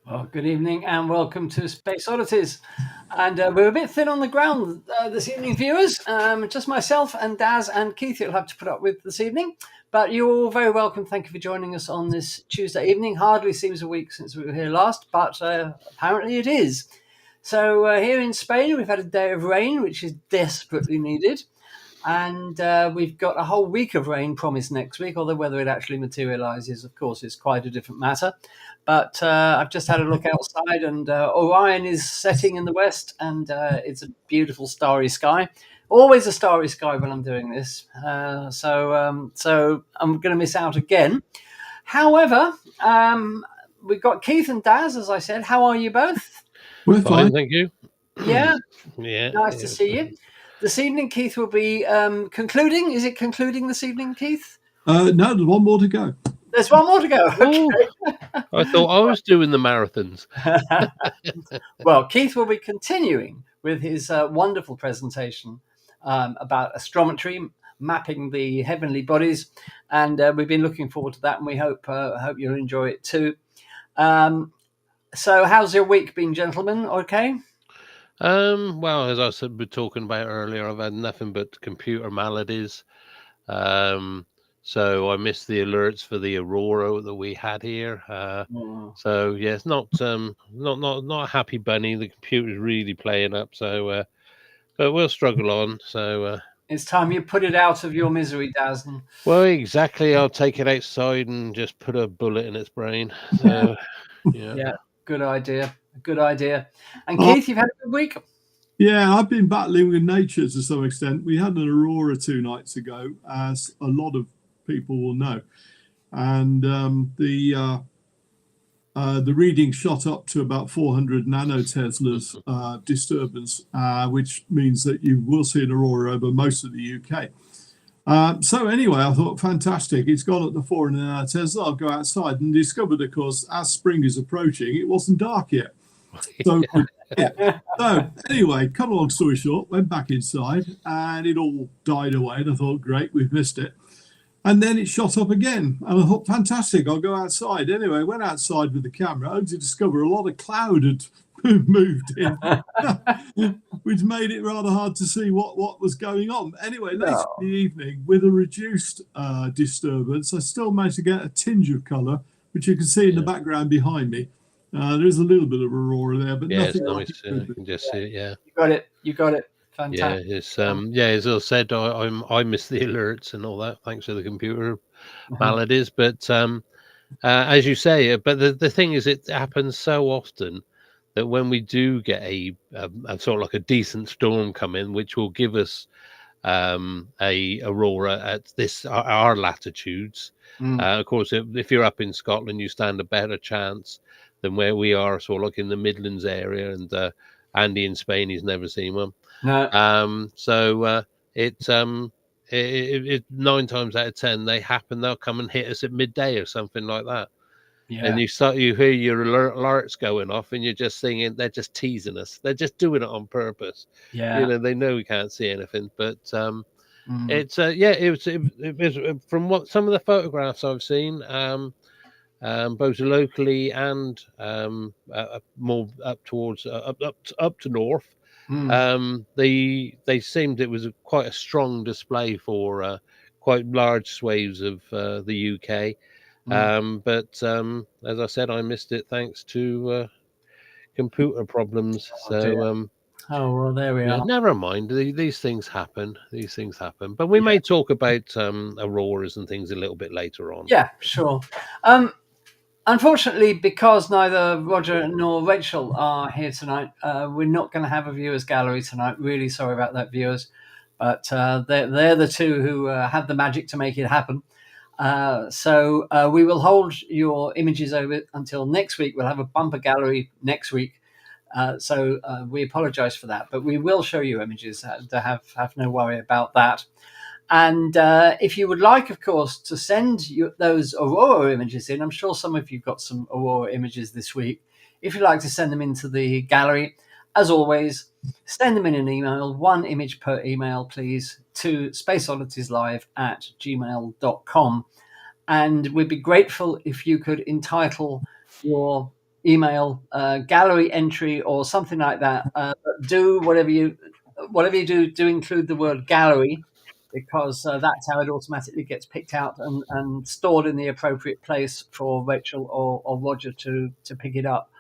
Well, good evening and welcome to Space Oddities. And we're a bit thin on the ground this evening, viewers. Just myself and Daz and Keith you'll have to put up with this evening. But you're all very welcome. Thank you for joining us on this Tuesday evening. Hardly seems a week since we were here last, but apparently it is. So here in Spain, we've had a day of rain, which is desperately needed. And we've got a whole week of rain promised next week, although whether it actually materialises, of course, is quite a different matter. But I've just had a look outside, and Orion is setting in the west, and it's a beautiful starry sky. Always a starry sky when I'm doing this. So I'm going to miss out again. However, we've got Keith and Daz, as I said. How are you both? We're Fine, fine. thank you. Yeah, Yeah. nice to see you. This evening, Keith will be concluding. Is it concluding this evening, Keith? No, there's one more to go. There's one more to go. Okay. I thought I was doing the marathons. Well, Keith will be continuing with his wonderful presentation about astrometry, mapping the heavenly bodies, and we've been looking forward to that, and we hope you'll enjoy it too. So, how's your week been, gentlemen? Okay. Well, as I said, we're talking about earlier, I've had nothing but computer maladies. So I missed the alerts for the aurora that we had here. So yeah, it's not a happy bunny. The computer's really playing up. So but we'll struggle on. So it's time you put it out of your misery, Daz. Well, exactly. I'll take it outside and just put a bullet in its brain. So yeah, good idea. Good idea. And Keith, you've had a good week? Yeah, I've been battling with nature to some extent. We had an aurora 2 nights ago, as a lot of people will know. And the reading shot up to about 400 nanoteslas disturbance, which means that you will see an aurora over most of the UK. So anyway, I thought, fantastic, it's gone up to 400 nanotesla. I'll go outside, and discovered, of course, as spring is approaching, it wasn't dark yet. So, so anyway, cut a long story short, went back inside and it all died away. And I thought, great, we've missed it. And then it shot up again. And I thought, fantastic, I'll go outside. Anyway, I went outside with the camera, only to discover a lot of cloud had moved in, which made it rather hard to see what was going on. Anyway, later in the evening, with a reduced disturbance, I still managed to get a tinge of colour, which you can see in the background behind me. There is a little bit of aurora there, but nothing. It's nice. You can just see it. Yeah, you got it. Fantastic. Yeah, it's as I said, I missed the alerts and all that thanks to the computer maladies. But as you say, but the thing is, it happens so often that when we do get a sort of like a decent storm come in, which will give us a aurora at our latitudes. Of course, if you're up in Scotland, you stand a better chance than where we are, sort of like in the Midlands area, and Andy in Spain, he's never seen one. No. So it 9 times out of 10 they'll come and hit us at midday or something like that. Yeah. And you hear your alerts going off, and you're just thinking they're just teasing us. They're just doing it on purpose. Yeah. They know we can't see anything, but it's it was from what some of the photographs I've seen, both locally and more up towards up to north. They seemed it was quite a strong display for quite large swathes of the UK. But as I said, I missed it thanks to computer problems. Well, there we are. Never mind. These things happen. But we may talk about auroras and things a little bit later on. Yeah, sure. Unfortunately, because neither Roger nor Rachel are here tonight, we're not going to have a viewers gallery tonight. Really sorry about that, viewers. But they're the two who had the magic to make it happen. So we will hold your images over until next week. We'll have a bumper gallery next week. So we apologize for that, but we will show you images. To have no worry about that. And if you would like, of course, to send those aurora images in, I'm sure some of you got some aurora images this week. If you'd like to send them into the gallery, as always, send them in an email, 1 image per email, please, to spaceodditieslive@gmail.com. And we'd be grateful if you could entitle your email gallery entry or something like that. But do whatever you do include the word gallery, because that's how it automatically gets picked out and stored in the appropriate place for Rachel or Roger to pick it up.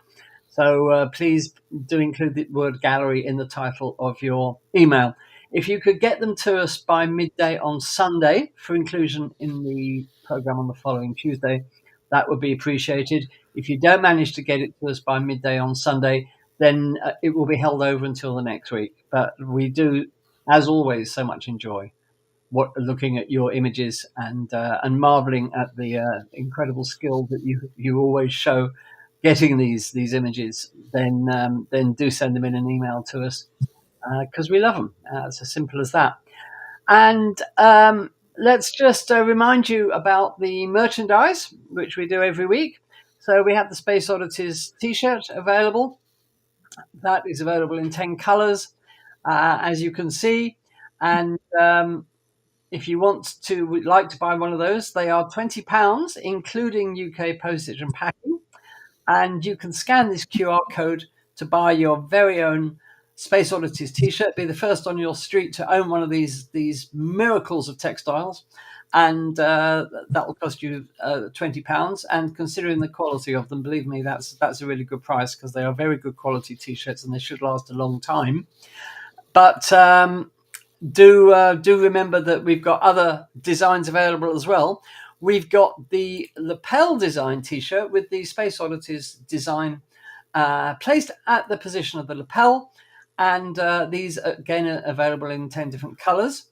So please do include the word gallery in the title of your email. If you could get them to us by midday on Sunday for inclusion in the program on the following Tuesday, that would be appreciated. If you don't manage to get it to us by midday on Sunday, then it will be held over until the next week. But we do, as always, so much enjoy looking at your images and marveling at the incredible skill that you always show getting these images. Then do send them in an email to us, because we love them. It's as simple as that. And let's just remind you about the merchandise, which we do every week. So we have the Space Oddities T-shirt available. That is available in 10 colors, as you can see. And if you would like to buy one of those, they are £20, including UK postage and packing. And you can scan this QR code to buy your very own Space Oddities T-shirt. Be the first on your street to own one of these miracles of textiles, and that will cost you £20. And considering the quality of them, believe me, that's a really good price, because they are very good quality T-shirts and they should last a long time. But do remember that we've got other designs available as well. We've got the Lapel design T-shirt with the Space Oddities design placed at the position of the lapel, and these again are available in 10 different colors.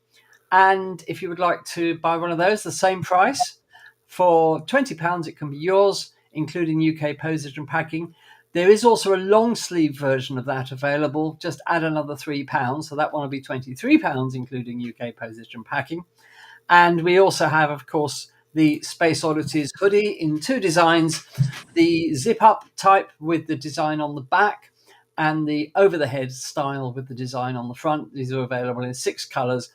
And if you would like to buy one of those, the same price, for £20, it can be yours, including UK postage and packing. There is also a long sleeve version of that available. Just add another £3, so that one will be £23, including UK postage and packing. And we also have, of course, the Space Oddities hoodie in 2 designs: the zip-up type with the design on the back, and the over-the-head style with the design on the front. These are available in 6 colors,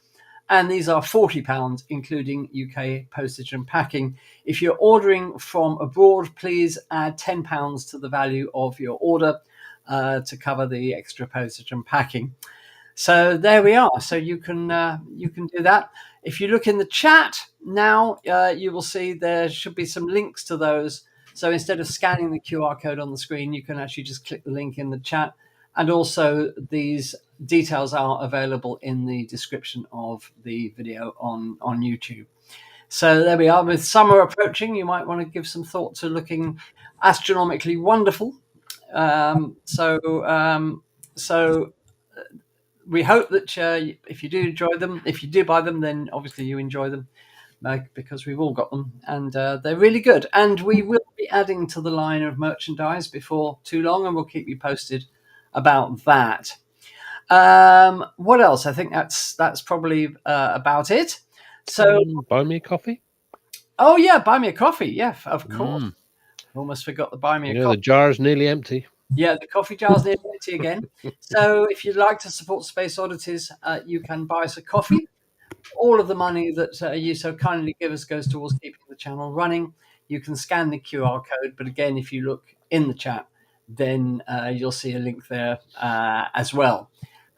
and these are £40, including UK postage and packing. If you're ordering from abroad, please add £10 to the value of your order to cover the extra postage and packing. So there we are. So you can do that. If you look in the chat now, you will see there should be some links to those. So instead of scanning the QR code on the screen, you can actually just click the link in the chat. And also these details are available in the description of the video on YouTube. So there we are. With summer approaching, you might want to give some thought to looking astronomically wonderful. So we hope that if you do enjoy them, if you do buy them, then obviously you enjoy them, because we've all got them, and they're really good. And we will be adding to the line of merchandise before too long, and we'll keep you posted about that. What else? I think that's probably about it. So buy me a coffee. Oh yeah, buy me a coffee. Yeah, of course. Almost forgot the buy me a coffee. The jar's nearly empty. Yeah, the coffee jar's nearly empty again. So if you'd like to support Space Oddities, you can buy us a coffee. All of the money that you so kindly give us goes towards keeping the channel running. You can scan the QR code, but again, if you look in the chat, then you'll see a link there as well.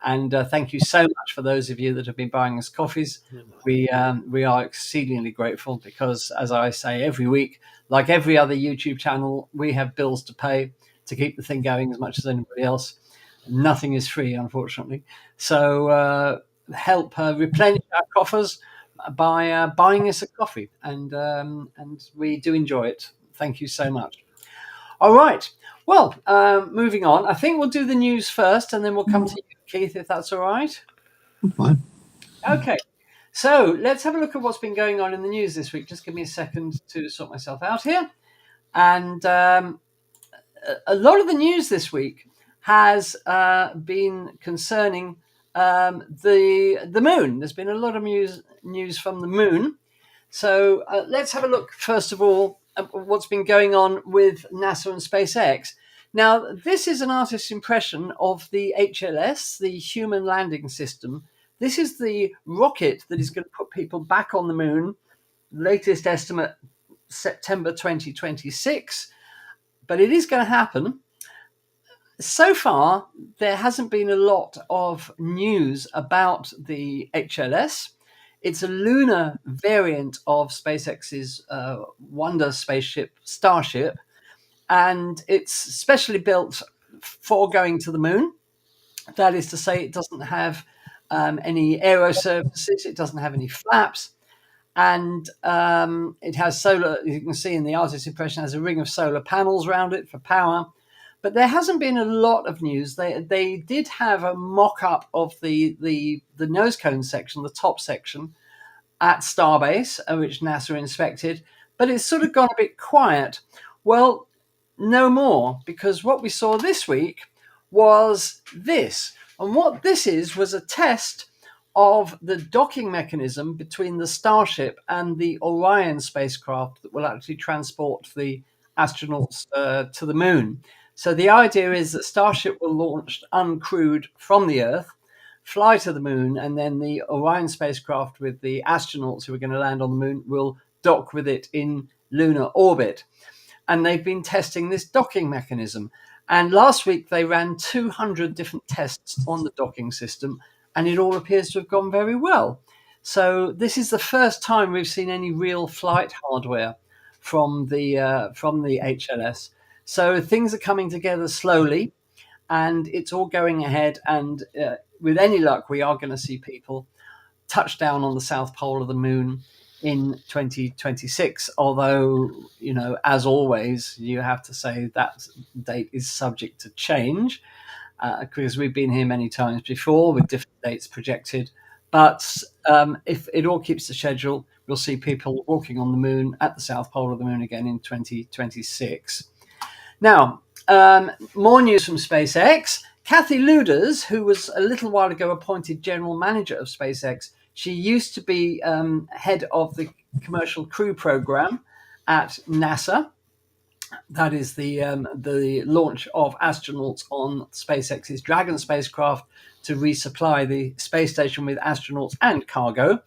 And thank you so much for those of you that have been buying us coffees. We are exceedingly grateful, because, as I say every week, like every other YouTube channel, we have bills to pay to keep the thing going as much as anybody else. Nothing is free, unfortunately. So help replenish our coffers by buying us a coffee, and we do enjoy it. Thank you so much. All right. Well, moving on. I think we'll do the news first, and then we'll come to you, Keith, if that's all right. Fine. Okay. So let's have a look at what's been going on in the news this week. Just give me a second to sort myself out here. And a lot of the news this week has been concerning the moon. There's been a lot of news from the moon. So let's have a look, first of all, at what's been going on with NASA and SpaceX. Now, this is an artist's impression of the HLS, the Human Landing System. This is the rocket that is going to put people back on the moon. Latest estimate, September 2026. but it is going to happen. So far, there hasn't been a lot of news about the HLS. It's a lunar variant of SpaceX's Wonder spaceship Starship, and it's specially built for going to the moon. That is to say, it doesn't have any aero surfaces, it doesn't have any flaps, and it has solar. You can see in the artist's impression, has a ring of solar panels around it for power. But there hasn't been a lot of news. They did have a mock-up of the nose cone section, the top section, at Starbase, which NASA inspected, but it's sort of gone a bit quiet. Well, no more, because what we saw this week was this. And what this was a test of the docking mechanism between the Starship and the Orion spacecraft that will actually transport the astronauts to the moon. So the idea is that Starship will launch uncrewed from the Earth, fly to the moon, and then the Orion spacecraft with the astronauts who are going to land on the moon will dock with it in lunar orbit. And they've been testing this docking mechanism. And last week they ran 200 different tests on the docking system, and it all appears to have gone very well. So this is the first time we've seen any real flight hardware from the HLS. So things are coming together slowly, and it's all going ahead. And with any luck, we are going to see people touch down on the south pole of the moon in 2026. Although, as always, you have to say that date is subject to change, because we've been here many times before with different dates projected. But if it all keeps the schedule, we'll see people walking on the moon at the south pole of the moon again in 2026. Now, more news from SpaceX. Kathy Luders, who was a little while ago appointed general manager of SpaceX, she used to be head of the commercial crew program at NASA. That is the launch of astronauts on SpaceX's Dragon spacecraft to resupply the space station with astronauts and cargo.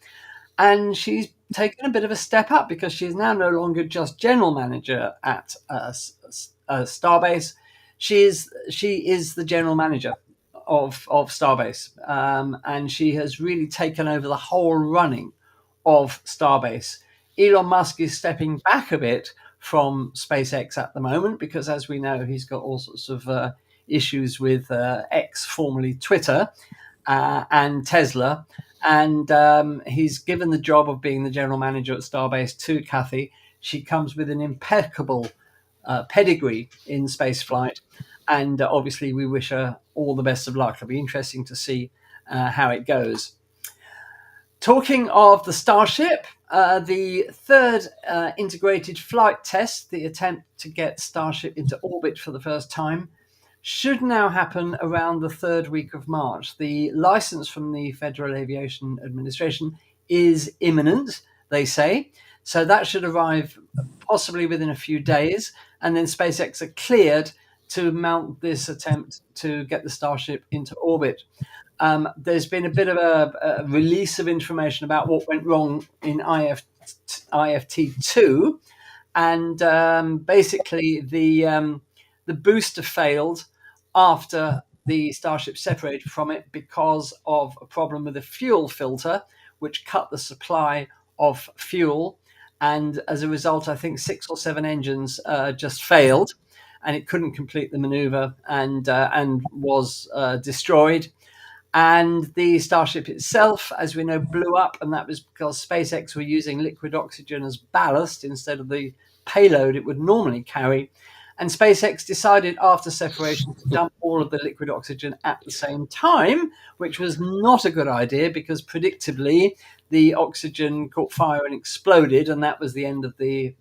And she's taken a bit of a step up because she is now no longer just general manager at Starbase. She is the general manager of Starbase, and she has really taken over the whole running of Starbase. Elon Musk is stepping back a bit from SpaceX at the moment because, as we know, he's got all sorts of issues with X, formerly Twitter, and Tesla. And he's given the job of being the general manager at Starbase to Kathy. She comes with an impeccable pedigree in spaceflight. And obviously, we wish her all the best of luck. It'll be interesting to see how it goes. Talking of the Starship, the third integrated flight test, the attempt to get Starship into orbit for the first time, should now happen around the third week of March. The license from the Federal Aviation Administration is imminent, they say. So that should arrive possibly within a few days. And then SpaceX are cleared to mount this attempt to get the Starship into orbit. There's been a bit of a release of information about what went wrong in IFT2. And basically the booster failed after the Starship separated from it because of a problem with the fuel filter, which cut the supply of fuel. And as a result, I think 6 or 7 engines just failed, and it couldn't complete the maneuver and was destroyed. And the Starship itself, as we know, blew up, and that was because SpaceX were using liquid oxygen as ballast instead of the payload it would normally carry. And SpaceX decided after separation to dump all of the liquid oxygen at the same time, which was not a good idea because predictably the oxygen caught fire and exploded, and that was the end of the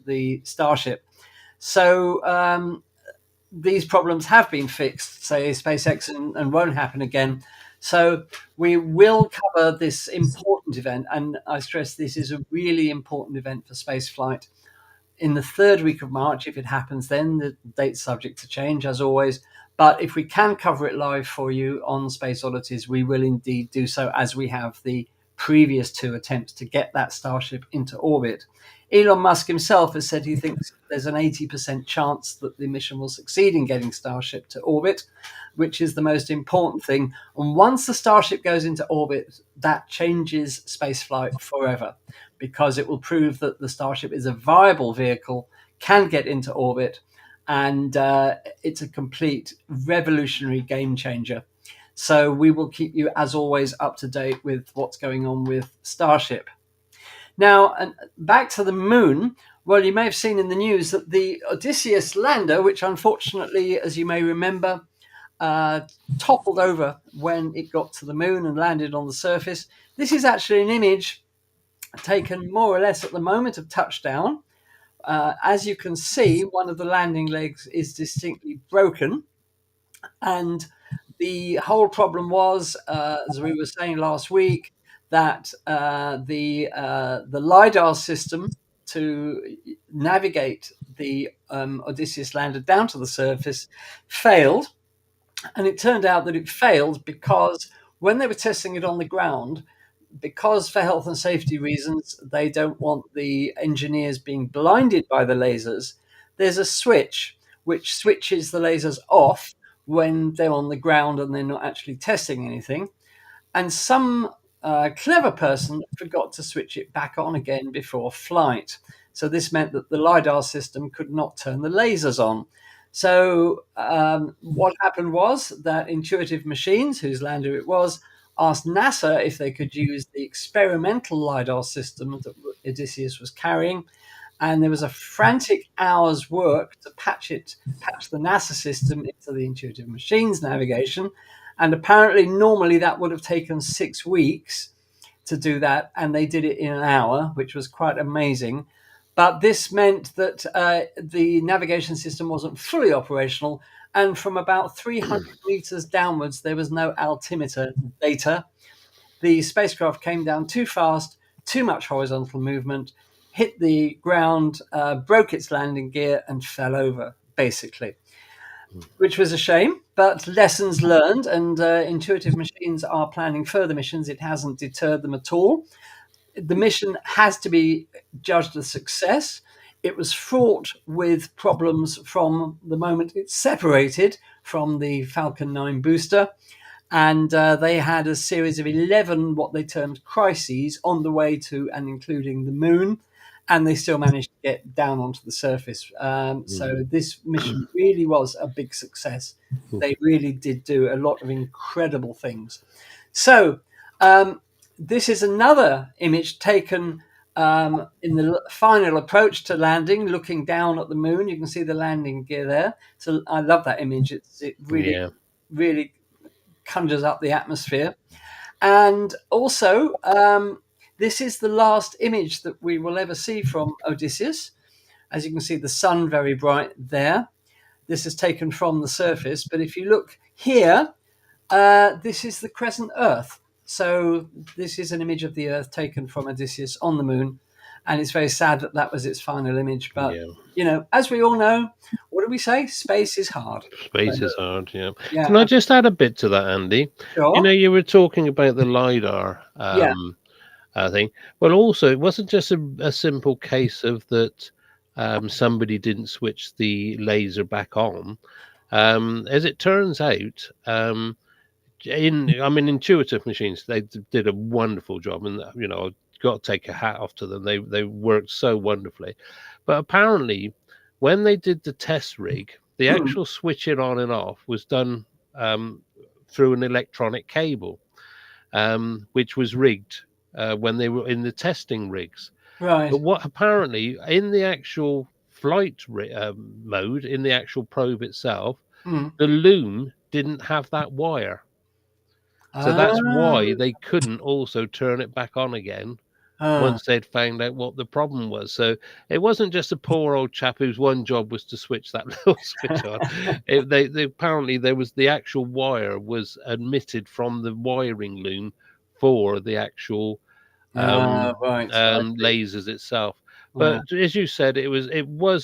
Starship. So these problems have been fixed, say SpaceX, and won't happen again. So we will cover this important event, and I stress this is a really important event for spaceflight. In the third week of March, if it happens, then the date's subject to change, as always. But if we can cover it live for you on Space Oddities, we will indeed do so, as we have the previous 2 attempts to get that Starship into orbit. Elon Musk himself has said he thinks there's an 80% chance that the mission will succeed in getting Starship to orbit, which is the most important thing. And once the Starship goes into orbit, that changes spaceflight forever, because it will prove that the Starship is a viable vehicle, can get into orbit, and it's a complete revolutionary game changer. So we will keep you, as always, up to date with what's going on with Starship. Now, back to the moon. Well, you may have seen in the news that the Odysseus lander, which unfortunately, as you may remember, toppled over when it got to the moon and landed on the surface. This is actually an image taken more or less at the moment of touchdown. As you can see, one of the landing legs is distinctly broken. And the whole problem was, as we were saying last week, that the LiDAR system to navigate the Odysseus lander down to the surface failed. And it turned out that it failed because when they were testing it on the ground, because for health and safety reasons, they don't want the engineers being blinded by the lasers, there's a switch which switches the lasers off when they're on the ground and they're not actually testing anything. And some clever person forgot to switch it back on again before flight. So this meant that the LiDAR system could not turn the lasers on. So what happened was that Intuitive Machines, whose lander it was, asked NASA if they could use the experimental LiDAR system that Odysseus was carrying. And there was a frantic hour's work to patch the NASA system into the Intuitive Machines navigation. And apparently, normally that would have taken 6 weeks to do that. And they did it in an hour, which was quite amazing. But this meant that the navigation system wasn't fully operational. And from about 300 meters downwards, there was no altimeter data. The spacecraft came down too fast, too much horizontal movement, hit the ground, broke its landing gear, and fell over, basically, which was a shame. But lessons learned, and Intuitive Machines are planning further missions. It hasn't deterred them at all. The mission has to be judged a success. It was fraught with problems from the moment it separated from the Falcon 9 booster. And they had a series of 11 what they termed crises on the way to and including the moon. And they still managed to get down onto the surface. So this mission really was a big success. They really did do a lot of incredible things. So this is another image taken in the final approach to landing, looking down at the moon. You can see the landing gear there. So I love that image. It really conjures up the atmosphere. And also, this is the last image that we will ever see from Odysseus. As you can see, the sun very bright there. This is taken from the surface. But if you look here, this is the crescent Earth. So this is an image of the Earth taken from Odysseus on the moon. And it's very sad that that was its final image. But, you know, as we all know, what do we say? Space is hard. Space is hard, yeah. Can I just add a bit to that, Andy? Sure. You know, you were talking about the LiDAR thing. Well, also, it wasn't just a simple case of that somebody didn't switch the laser back on. As it turns out, Intuitive Machines, they did a wonderful job, and you know, I've got to take a hat off to them. They worked so wonderfully. But apparently, when they did the test rig, the actual switching on and off was done through an electronic cable, which was rigged when they were in the testing rigs. Right. But what apparently in the actual flight mode, in the actual probe itself, the loom didn't have that wire. So that's why they couldn't also turn it back on again once they'd found out what the problem was. So it wasn't just a poor old chap whose one job was to switch that little switch on. They apparently there was the actual wire was omitted from the wiring loom for the actual lasers itself. But as you said, it was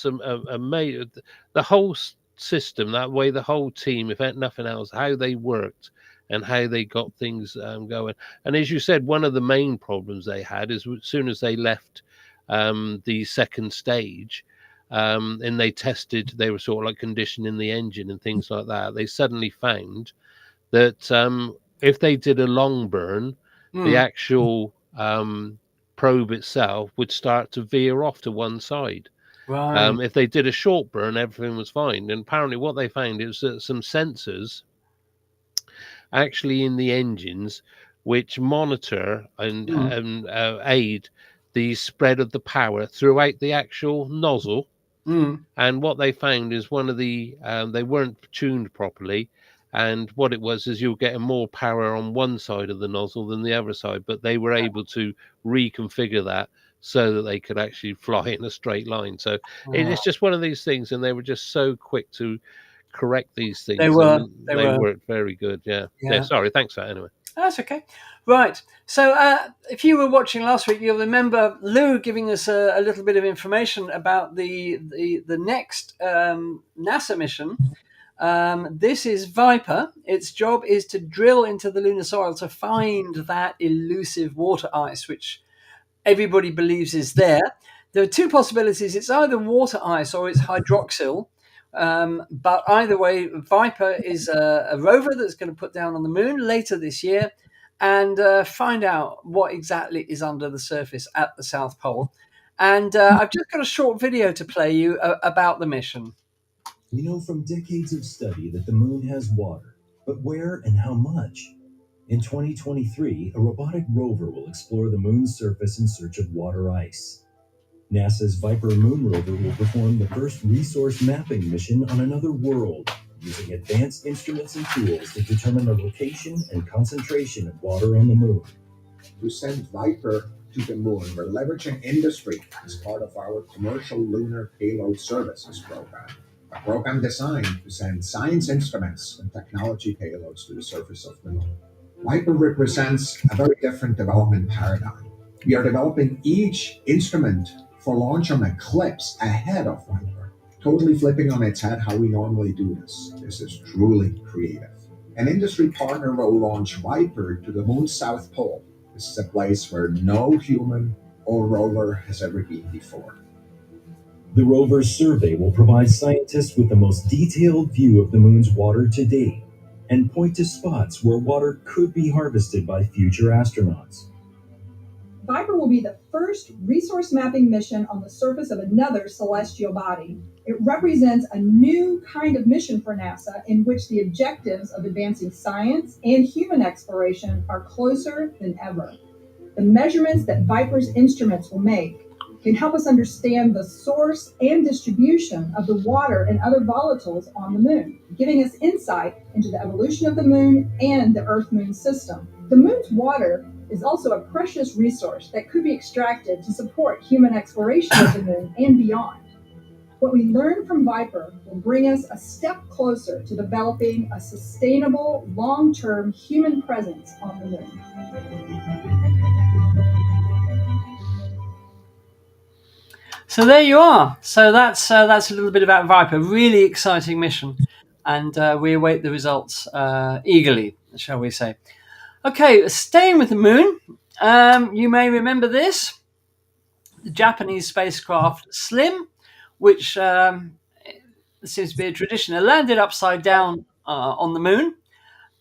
the whole system, that way the whole team, if nothing else, how they worked and how they got things going. And as you said, one of the main problems they had is as soon as they left the second stage, and they tested, they were sort of like conditioning the engine and things like that. They suddenly found that if they did a long burn, the actual probe itself would start to veer off to one side. Right. If they did a short burn, everything was fine. And apparently, what they found is that some sensors actually in the engines which monitor and aid the spread of the power throughout the actual nozzle. And what they found is one of the they weren't tuned properly, and what it was is you were getting more power on one side of the nozzle than the other side, but they were able to reconfigure that so that they could actually fly in a straight line. So it's just one of these things, and they were just so quick to correct these things. They were. And they worked very good. Yeah. Sorry, thanks for that anyway. That's okay. Right. So if you were watching last week, you'll remember Lou giving us a little bit of information about the next NASA mission. This is Viper. Its job is to drill into the lunar soil to find that elusive water ice, which everybody believes is there. There are two possibilities. It's either water ice or it's hydroxyl. But either way, Viper is a rover that's going to put down on the moon later this year and find out what exactly is under the surface at the South Pole. And I've just got a short video to play you about the mission. We know from decades of study that the moon has water, but where and how much? In 2023, a robotic rover will explore the moon's surface in search of water ice. NASA's Viper moon rover will perform the first resource mapping mission on another world, using advanced instruments and tools to determine the location and concentration of water on the moon. To send Viper to the moon, we're leveraging industry as part of our commercial lunar payload services program, a program designed to send science instruments and technology payloads to the surface of the moon. Viper represents a very different development paradigm. We are developing each instrument for launch on Eclipse ahead of Viper, totally flipping on its head how we normally do this. This is truly creative. An industry partner will launch Viper to the moon's south pole. This is a place where no human or rover has ever been before. The rover's survey will provide scientists with the most detailed view of the moon's water to date and point to spots where water could be harvested by future astronauts. Viper will be the first resource mapping mission on the surface of another celestial body. It represents a new kind of mission for NASA in which the objectives of advancing science and human exploration are closer than ever. The measurements that Viper's instruments will make can help us understand the source and distribution of the water and other volatiles on the moon, giving us insight into the evolution of the moon and the Earth-Moon system. The moon's water is also a precious resource that could be extracted to support human exploration of the moon and beyond. What we learn from Viper will bring us a step closer to developing a sustainable, long-term human presence on the moon. So there you are. So that's a little bit about Viper. Really exciting mission, and we await the results eagerly, shall we say. Okay, staying with the moon, you may remember this. The Japanese spacecraft Slim, which seems to be a tradition, it landed upside down on the moon.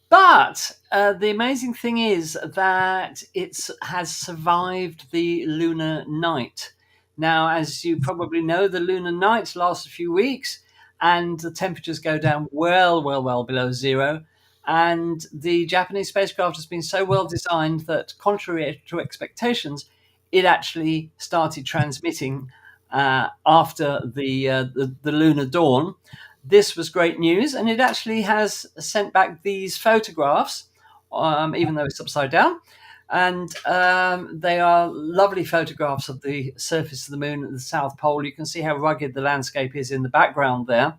But the amazing thing is that it has survived the lunar night. Now, as you probably know, the lunar night lasts a few weeks and the temperatures go down well below zero. And the Japanese spacecraft has been so well designed that, contrary to expectations, it actually started transmitting after the lunar dawn. This was great news, and it actually has sent back these photographs, even though it's upside down. And they are lovely photographs of the surface of the moon at the South Pole. You can see how rugged the landscape is in the background there.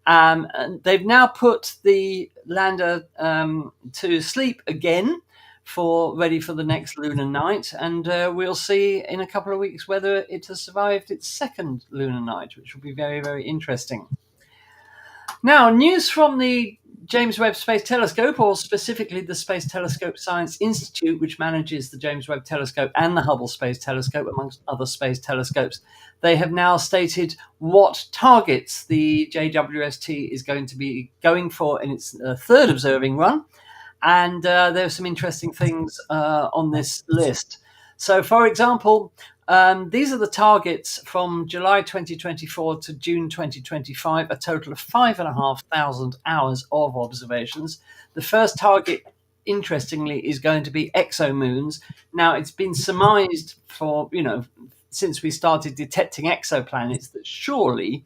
And they've now put the lander to sleep again, ready for the next lunar night. And we'll see in a couple of weeks whether it has survived its second lunar night, which will be very, very interesting. Now, news from the James Webb Space Telescope, or specifically the Space Telescope Science Institute, which manages the James Webb Telescope and the Hubble Space Telescope, amongst other space telescopes. They have now stated what targets the JWST is going to be going for in its third observing run. And there are some interesting things on this list. So, for example, these are the targets from July 2024 to June 2025, a total of 5,500 hours of observations. The first target, interestingly, is going to be exomoons. Now, it's been surmised for, since we started detecting exoplanets, that surely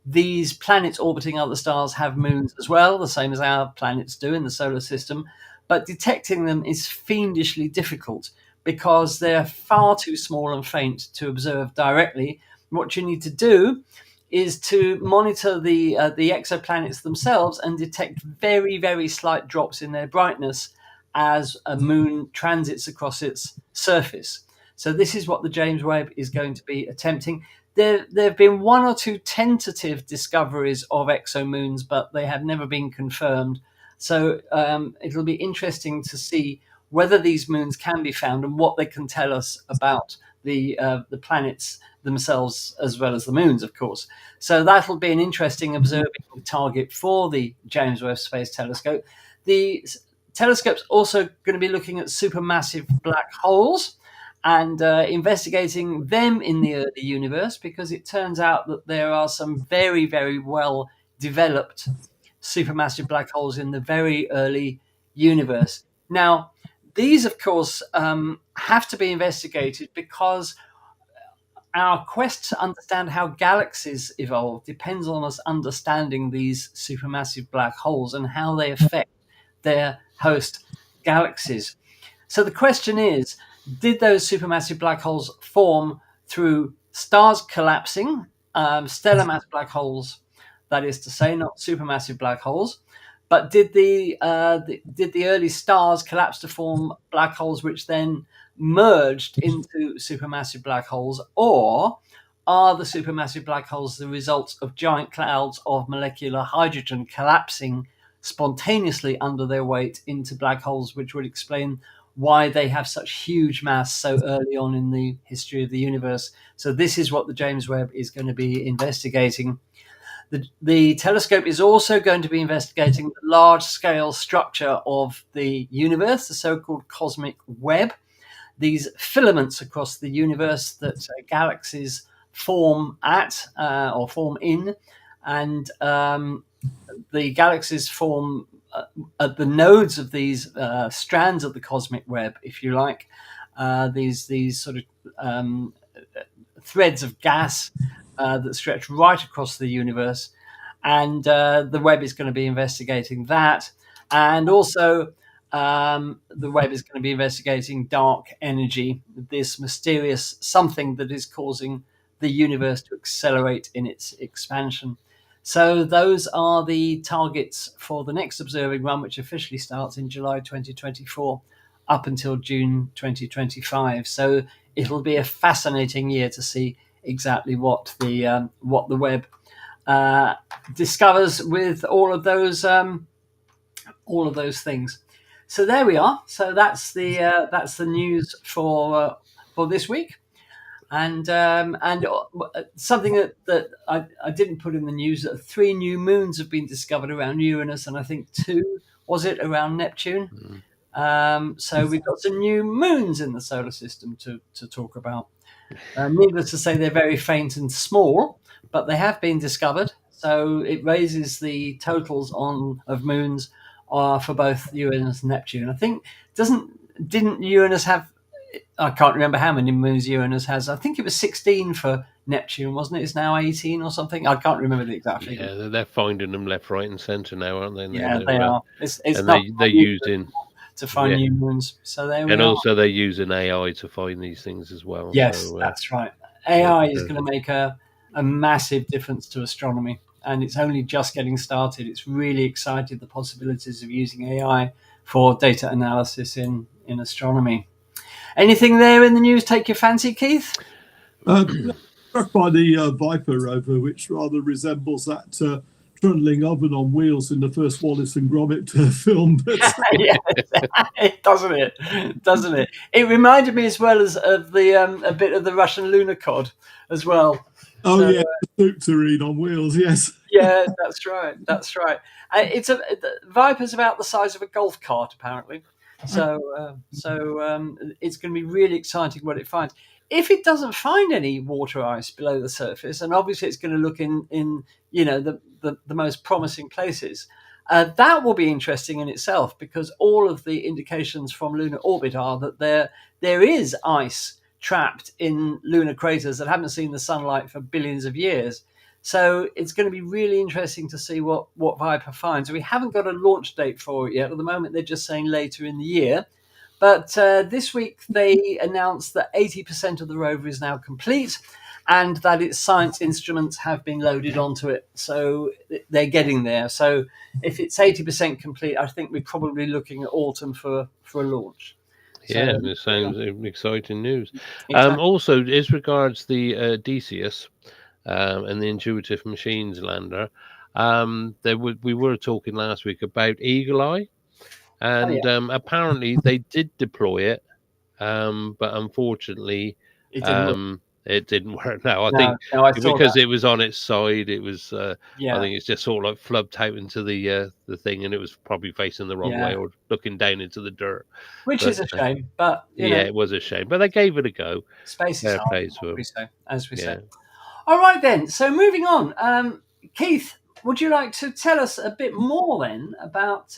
these planets orbiting other stars have moons as well, the same as our planets do in the solar system. But detecting them is fiendishly difficult because they're far too small and faint to observe directly. What you need to do is to monitor the exoplanets themselves and detect very, very slight drops in their brightness as a moon transits across its surface. So this is what the James Webb is going to be attempting. There have been one or two tentative discoveries of exomoons, but they have never been confirmed. So it'll be interesting to see whether these moons can be found and what they can tell us about the planets themselves, as well as the moons, of course. So that'll be an interesting observing target for the James Webb Space Telescope. The telescope's also going to be looking at supermassive black holes and investigating them in the early universe, because it turns out that there are some very, very well developed supermassive black holes in the very early universe. Now, these, of course, have to be investigated because our quest to understand how galaxies evolve depends on us understanding these supermassive black holes and how they affect their host galaxies. So the question is, did those supermassive black holes form through stars collapsing, stellar mass black holes, that is to say, not supermassive black holes, but did the early stars collapse to form black holes which then merged into supermassive black holes, or are the supermassive black holes the result of giant clouds of molecular hydrogen collapsing spontaneously under their weight into black holes, which would explain why they have such huge mass so early on in the history of the universe? So this is what the James Webb is going to be investigating. The telescope is also going to be investigating the large-scale structure of the universe, the so-called cosmic web, these filaments across the universe that galaxies form at or form in, and the galaxies form at the nodes of these strands of the cosmic web, if you like, these sort of threads of gas that stretch right across the universe. And the Webb is going to be investigating that. And also the Webb is going to be investigating dark energy, this mysterious something that is causing the universe to accelerate in its expansion. So those are the targets for the next observing run, which officially starts in July 2024 up until June 2025. So it'll be a fascinating year to see exactly what the Webb discovers with all of those things. So there we are. So that's the news for this week. And something that I didn't put in the news, that 3 new moons have been discovered around Uranus, and I think 2 was it around Neptune. So we've got some new moons in the solar system to talk about. Needless to say, they're very faint and small, but they have been discovered. So it raises the totals of moons for both Uranus and Neptune. I think didn't Uranus have? I can't remember how many moons Uranus has. I think it was 16 for Neptune, wasn't it? It's now 18 or something. I can't remember the exact figure. Yeah, they're finding them left, right, and centre now, aren't they? Yeah, they are. It's and not they're using to find new moons. So there we are. And also they're using AI to find these things as well. Yes, so, that's right. AI is going to make a massive difference to astronomy, and it's only just getting started. It's really excited the possibilities of using AI for data analysis in astronomy. Anything there in the news take your fancy, Keith? Struck by the Viper rover, which rather resembles that trundling oven on wheels in the first Wallace and Gromit film. But, Yeah, doesn't it? It reminded me as well as of the a bit of the Russian lunar cod as well. oh So, yeah, soup tureen on wheels. Yes. yeah, that's right. It's Viper's about the size of a golf cart, apparently. So it's going to be really exciting what it finds. If it doesn't find any water ice below the surface, and obviously it's going to look in the most promising places, that will be interesting in itself, because all of the indications from lunar orbit are that there is ice trapped in lunar craters that haven't seen the sunlight for billions of years. So it's going to be really interesting to see what Viper finds. We haven't got a launch date for it yet. At the moment, they're just saying later in the year. But this week, they announced that 80% of the rover is now complete and that its science instruments have been loaded onto it. So they're getting there. So if it's 80% complete, I think we're probably looking at autumn for a launch. Yeah, So, this sounds exciting news. exactly. Also, as regards the Odysseus and the Intuitive Machines lander, we were talking last week about Eagle Eye, and apparently they did deploy it, but unfortunately, It didn't work. it didn't work. No, I No, think I saw because that. it was on its side, it was. I Yeah, think it's just sort of like flubbed out into the thing, and it was probably facing the wrong Yeah. way or looking down into the dirt. which But, is a shame. But you Yeah, know, it was a shame, but they gave it a go. space is Fair hard, play to 'em. as we say. Yeah. All right then. So moving on, Keith, would you like to tell us a bit more then about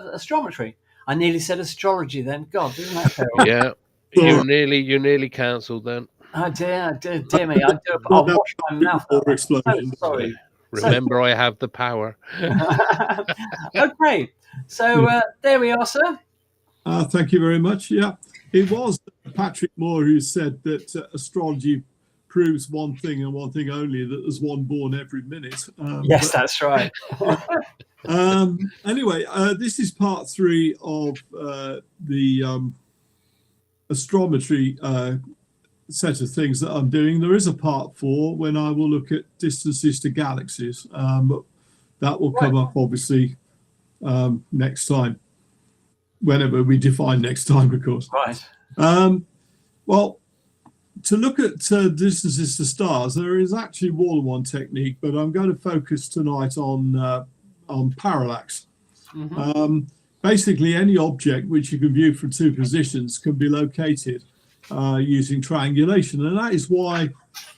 astrometry? I nearly said astrology then. God, isn't that terrible? Yeah, you're nearly cancelled then. Oh dear me! I'll wash my mouth. Or I'm explosion. so sorry. Remember, I have the power. Okay, so there we are, sir. Thank you very much. Yeah, it was Patrick Moore who said that astrology proves one thing and one thing only, that there's one born every minute. Yes, that's right. Anyway, this is part 3 of the astrometry set of things that I'm doing. There is a part 4 when I will look at distances to galaxies. That will come up obviously next time, whenever we define next time, of course. Right. Well, to look at distances to stars, there is actually more than one technique, but I'm going to focus tonight on parallax. Mm-hmm. Basically, any object which you can view from 2 positions can be located using triangulation, and that is why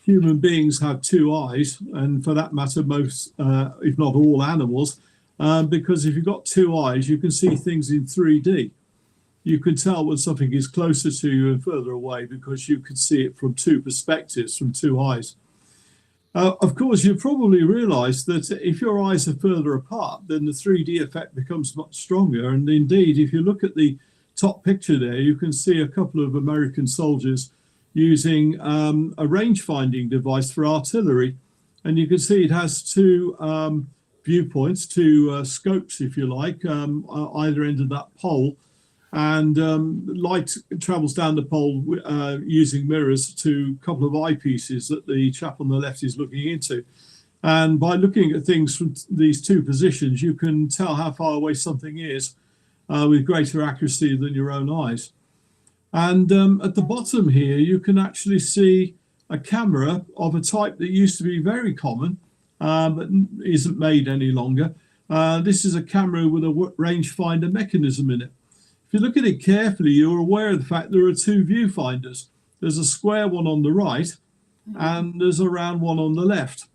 human beings have 2 eyes, and for that matter, most, if not all, animals, because if you've got 2 eyes, you can see things in 3D. You can tell when something is closer to you and further away because you can see it from 2 perspectives, from 2 eyes. Of course, you probably realize that if your eyes are further apart, then the 3D effect becomes much stronger. And indeed, if you look at the top picture there, you can see a couple of American soldiers using a range-finding device for artillery. And you can see it has 2 viewpoints, 2 scopes, if you like, either end of that pole. And light travels down the pole using mirrors to a couple of eyepieces that the chap on the left is looking into. And by looking at things from these 2 positions, you can tell how far away something is with greater accuracy than your own eyes. And at the bottom here, you can actually see a camera of a type that used to be very common, but isn't made any longer. This is a camera with a rangefinder mechanism in it. If you look at it carefully, you're aware of the fact there are 2 viewfinders. There's a square one on the right, and there's a round one on the left.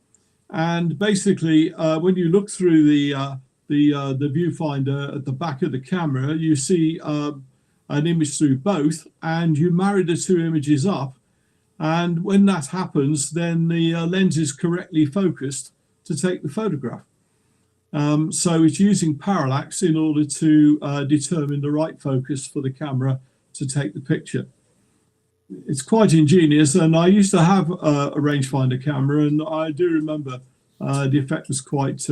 And basically, when you look through the viewfinder at the back of the camera, you see an image through both, and you marry the 2 images up. And when that happens, then the lens is correctly focused to take the photograph. So it's using parallax in order to determine the right focus for the camera to take the picture. It's quite ingenious, and I used to have a rangefinder camera, and I do remember the effect was quite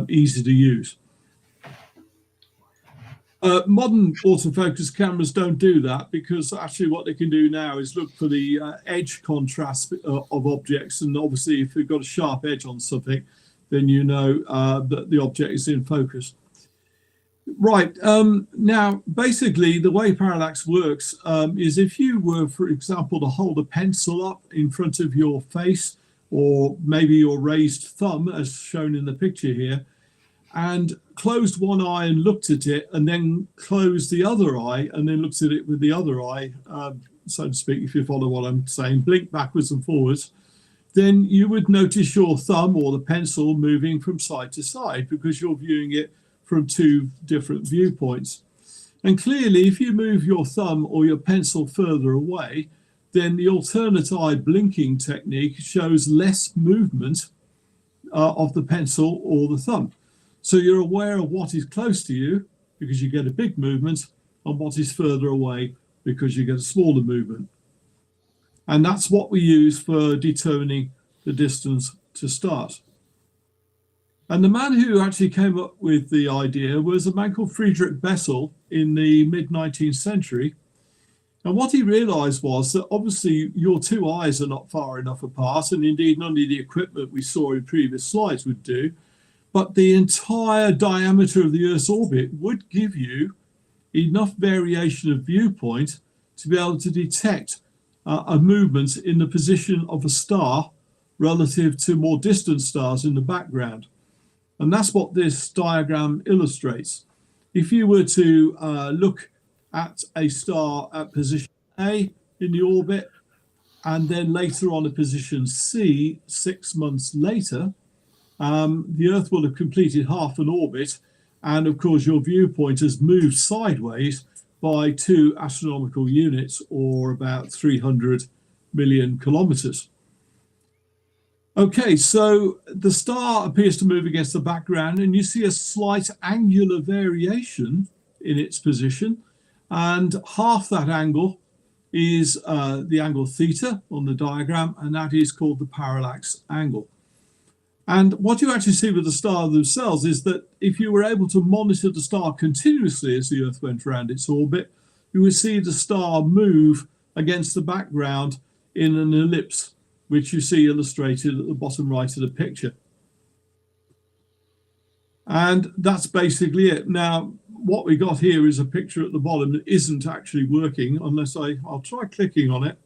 easy to use. Modern autofocus cameras don't do that, because actually what they can do now is look for the edge contrast of objects. And obviously, if you've got a sharp edge on something, then you know that the object is in focus. Right. Now, basically, the way parallax works is if you were, for example, to hold a pencil up in front of your face, or maybe your raised thumb, as shown in the picture here, and closed one eye and looked at it, and then closed the other eye and then looked at it with the other eye, so to speak, if you follow what I'm saying, blink backwards and forwards, then you would notice your thumb or the pencil moving from side to side, because you're viewing it from two different viewpoints. And clearly, if you move your thumb or your pencil further away, then the alternate eye blinking technique shows less movement of the pencil or the thumb. So you're aware of what is close to you, because you get a big movement, and what is further away, because you get a smaller movement. And that's what we use for determining the distance to stars. And the man who actually came up with the idea was a man called Friedrich Bessel in the mid-19th century. And what he realized was that obviously your two eyes are not far enough apart, and indeed none of the equipment we saw in previous slides would do. But the entire diameter of the Earth's orbit would give you enough variation of viewpoint to be able to detect a movement in the position of a star relative to more distant stars in the background. And that's what this diagram illustrates. If you were to look at a star at position A in the orbit, and then later on at position C 6 months later, the Earth will have completed half an orbit, and of course your viewpoint has moved sideways by 2 astronomical units, or about 300 million kilometers. Okay, so the star appears to move against the background, and you see a slight angular variation in its position, and half that angle is the angle theta on the diagram, and that is called the parallax angle. And what you actually see with the star themselves is that if you were able to monitor the star continuously as the Earth went around its orbit, you would see the star move against the background in an ellipse, which you see illustrated at the bottom right of the picture. And that's basically it. Now, what we got here is a picture at the bottom that isn't actually working, unless I'll try clicking on it.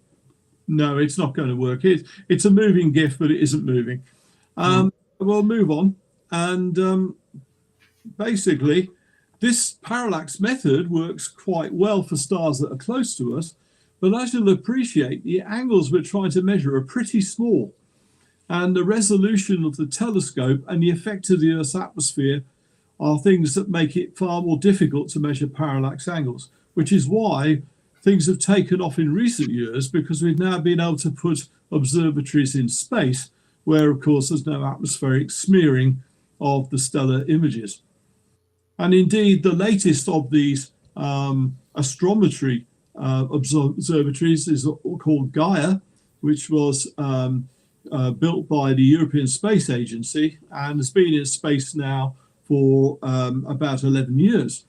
No, it's not going to work. It's a moving GIF, but it isn't moving. We'll move on. And basically, this parallax method works quite well for stars that are close to us. But as you'll appreciate, the angles we're trying to measure are pretty small. And the resolution of the telescope and the effect of the Earth's atmosphere are things that make it far more difficult to measure parallax angles, which is why things have taken off in recent years, because we've now been able to put observatories in space where, of course, there's no atmospheric smearing of the stellar images. And indeed, the latest of these astrometry observatories is called Gaia, which was built by the European Space Agency and has been in space now for about 11 years.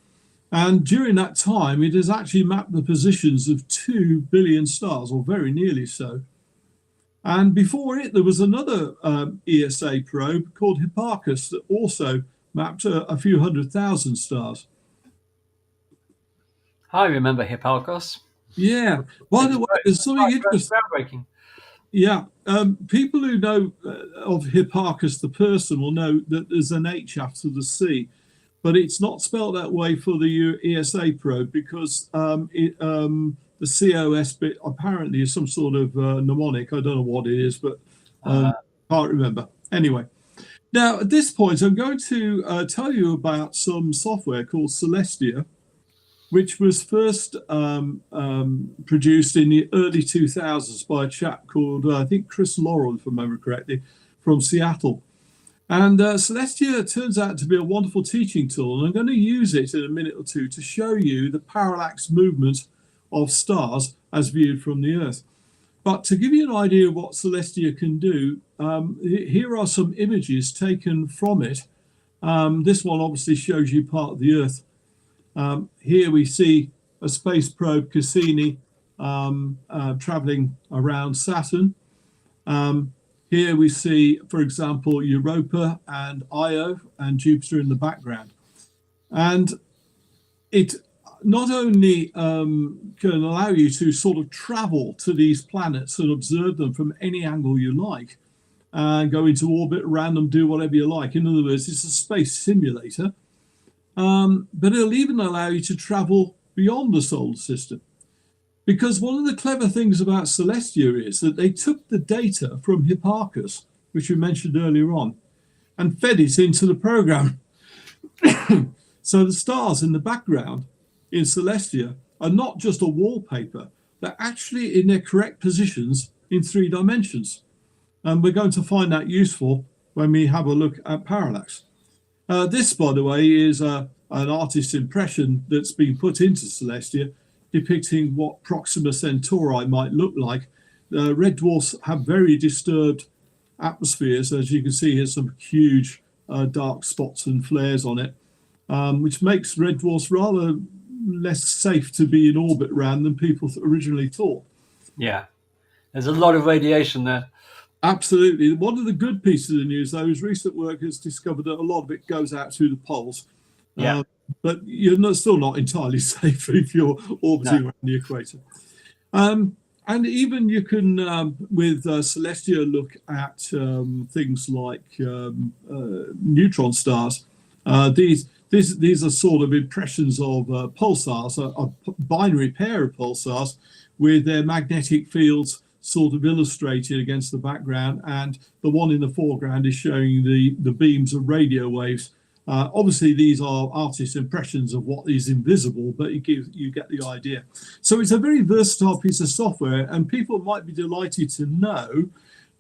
And during that time, it has actually mapped the positions of 2 billion stars, or very nearly so. And before it, there was another ESA probe called Hipparchus that also mapped a few 100,000 stars. I remember Hipparchus. Yeah. By the way, there's something interesting. Groundbreaking. Yeah. People who know of Hipparchus, the person, will know that there's an H after the C, but it's not spelled that way for the ESA probe, because the COS bit apparently is some sort of mnemonic. I don't know what it is, but can't remember. Anyway, now at this point, I'm going to tell you about some software called Celestia, which was first produced in the early 2000s by a chap called, I think, Chris Laurel, if I remember correctly, from Seattle. And Celestia turns out to be a wonderful teaching tool, and I'm going to use it in a minute or two to show you the parallax movement of stars as viewed from the Earth. But to give you an idea of what Celestia can do, here are some images taken from it. This one obviously shows you part of the Earth. Here we see a space probe Cassini traveling around Saturn. Here we see, for example, Europa and Io and Jupiter in the background. And it not only can allow you to sort of travel to these planets and observe them from any angle you like, go into orbit around them, do whatever you like. In other words, it's a space simulator. But it'll even allow you to travel beyond the solar system. Because one of the clever things about Celestia is that they took the data from Hipparchus, which we mentioned earlier on, and fed it into the program. So the stars in the background in Celestia are not just a wallpaper, they're actually in their correct positions in 3 dimensions. And we're going to find that useful when we have a look at parallax. This, by the way, is an artist's impression that's been put into Celestia, depicting what Proxima Centauri might look like. Red dwarfs have very disturbed atmospheres. As you can see, here's some huge dark spots and flares on it, which makes red dwarfs rather less safe to be in orbit around than people originally thought. Yeah, there's a lot of radiation there. Absolutely. One of the good pieces of news, though, is recent work has discovered that a lot of it goes out through the poles. Yeah. But you're still not entirely safe if you're orbiting around the equator. And even you can, with Celestia, look at things like neutron stars. These are sort of impressions of pulsars, a binary pair of pulsars with their magnetic fields sort of illustrated against the background, and the one in the foreground is showing the beams of radio waves. Obviously, these are artist impressions of what is invisible, but you get the idea. So it's a very versatile piece of software, and people might be delighted to know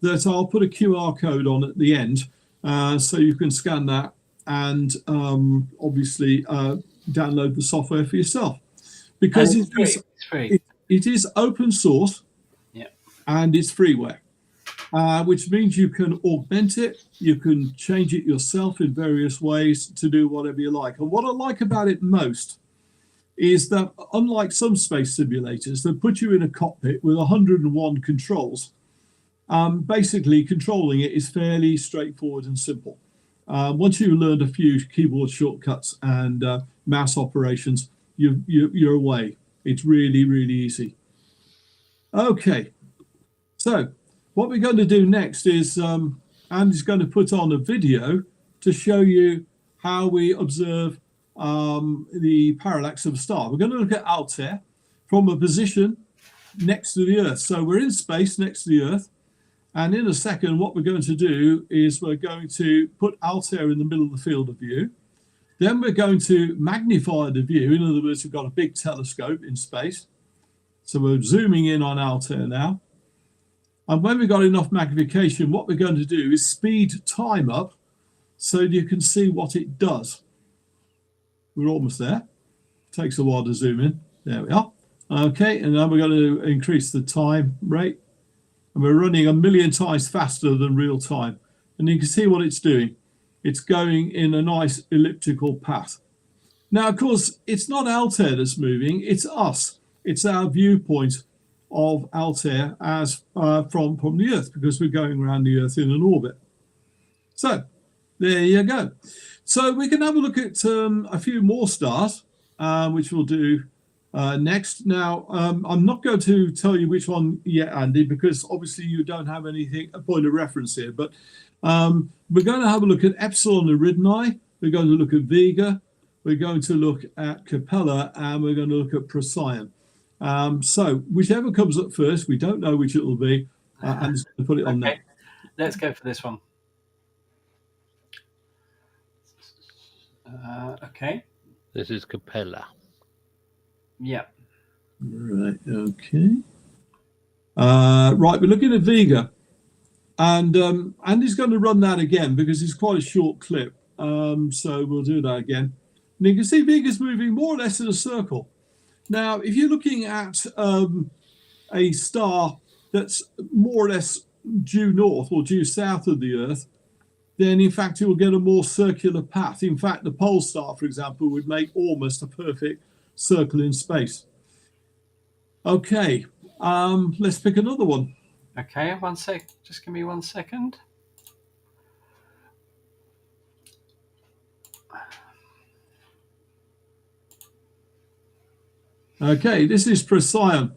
that I'll put a QR code on at the end, so you can scan that and obviously download the software for yourself. Because it's free. It is open source, and it's freeware. Which means you can augment it, you can change it yourself in various ways to do whatever you like. And what I like about it most is that, unlike some space simulators that put you in a cockpit with 101 controls, basically controlling it is fairly straightforward and simple. Once you've learned a few keyboard shortcuts and mouse operations, you're away. It's really, really easy. Okay, so what we're going to do next is Andy's going to put on a video to show you how we observe the parallax of a star. We're going to look at Altair from a position next to the Earth. So we're in space next to the Earth. And in a second, what we're going to do is we're going to put Altair in the middle of the field of view. Then we're going to magnify the view. In other words, we've got a big telescope in space. So we're zooming in on Altair now. And when we've got enough magnification, what we're going to do is speed time up so you can see what it does. We're almost there. Takes a while to zoom in. There we are. Okay, and then we're going to increase the time rate. And we're running 1 million times faster than real time. And you can see what it's doing. It's going in a nice elliptical path. Now, of course, it's not Altair that's moving, it's us. It's our viewpoint of Altair as from the Earth, because we're going around the Earth in an orbit. So there you go. So we can have a look at a few more stars, which we'll do next. Now, I'm not going to tell you which one yet, Andy, because obviously you don't have anything, a point of reference here. But we're going to have a look at Epsilon Eridani. We're going to look at Vega. We're going to look at Capella, and we're going to look at Procyon. So whichever comes up first, we don't know which it will be, and just going to put it on there. Let's go for this one. Okay. This is Capella. Yeah. Right. Okay. Right. We're looking at Vega, and Andy's going to run that again because it's quite a short clip. So we'll do that again. And you can see Vega's moving more or less in a circle. Now, if you're looking at a star that's more or less due north or due south of the Earth, then in fact it will get a more circular path. In fact, the pole star, for example, would make almost a perfect circle in space. Okay, let's pick another one. Okay, one sec. Just give me 1 second. Okay, this is Procyon.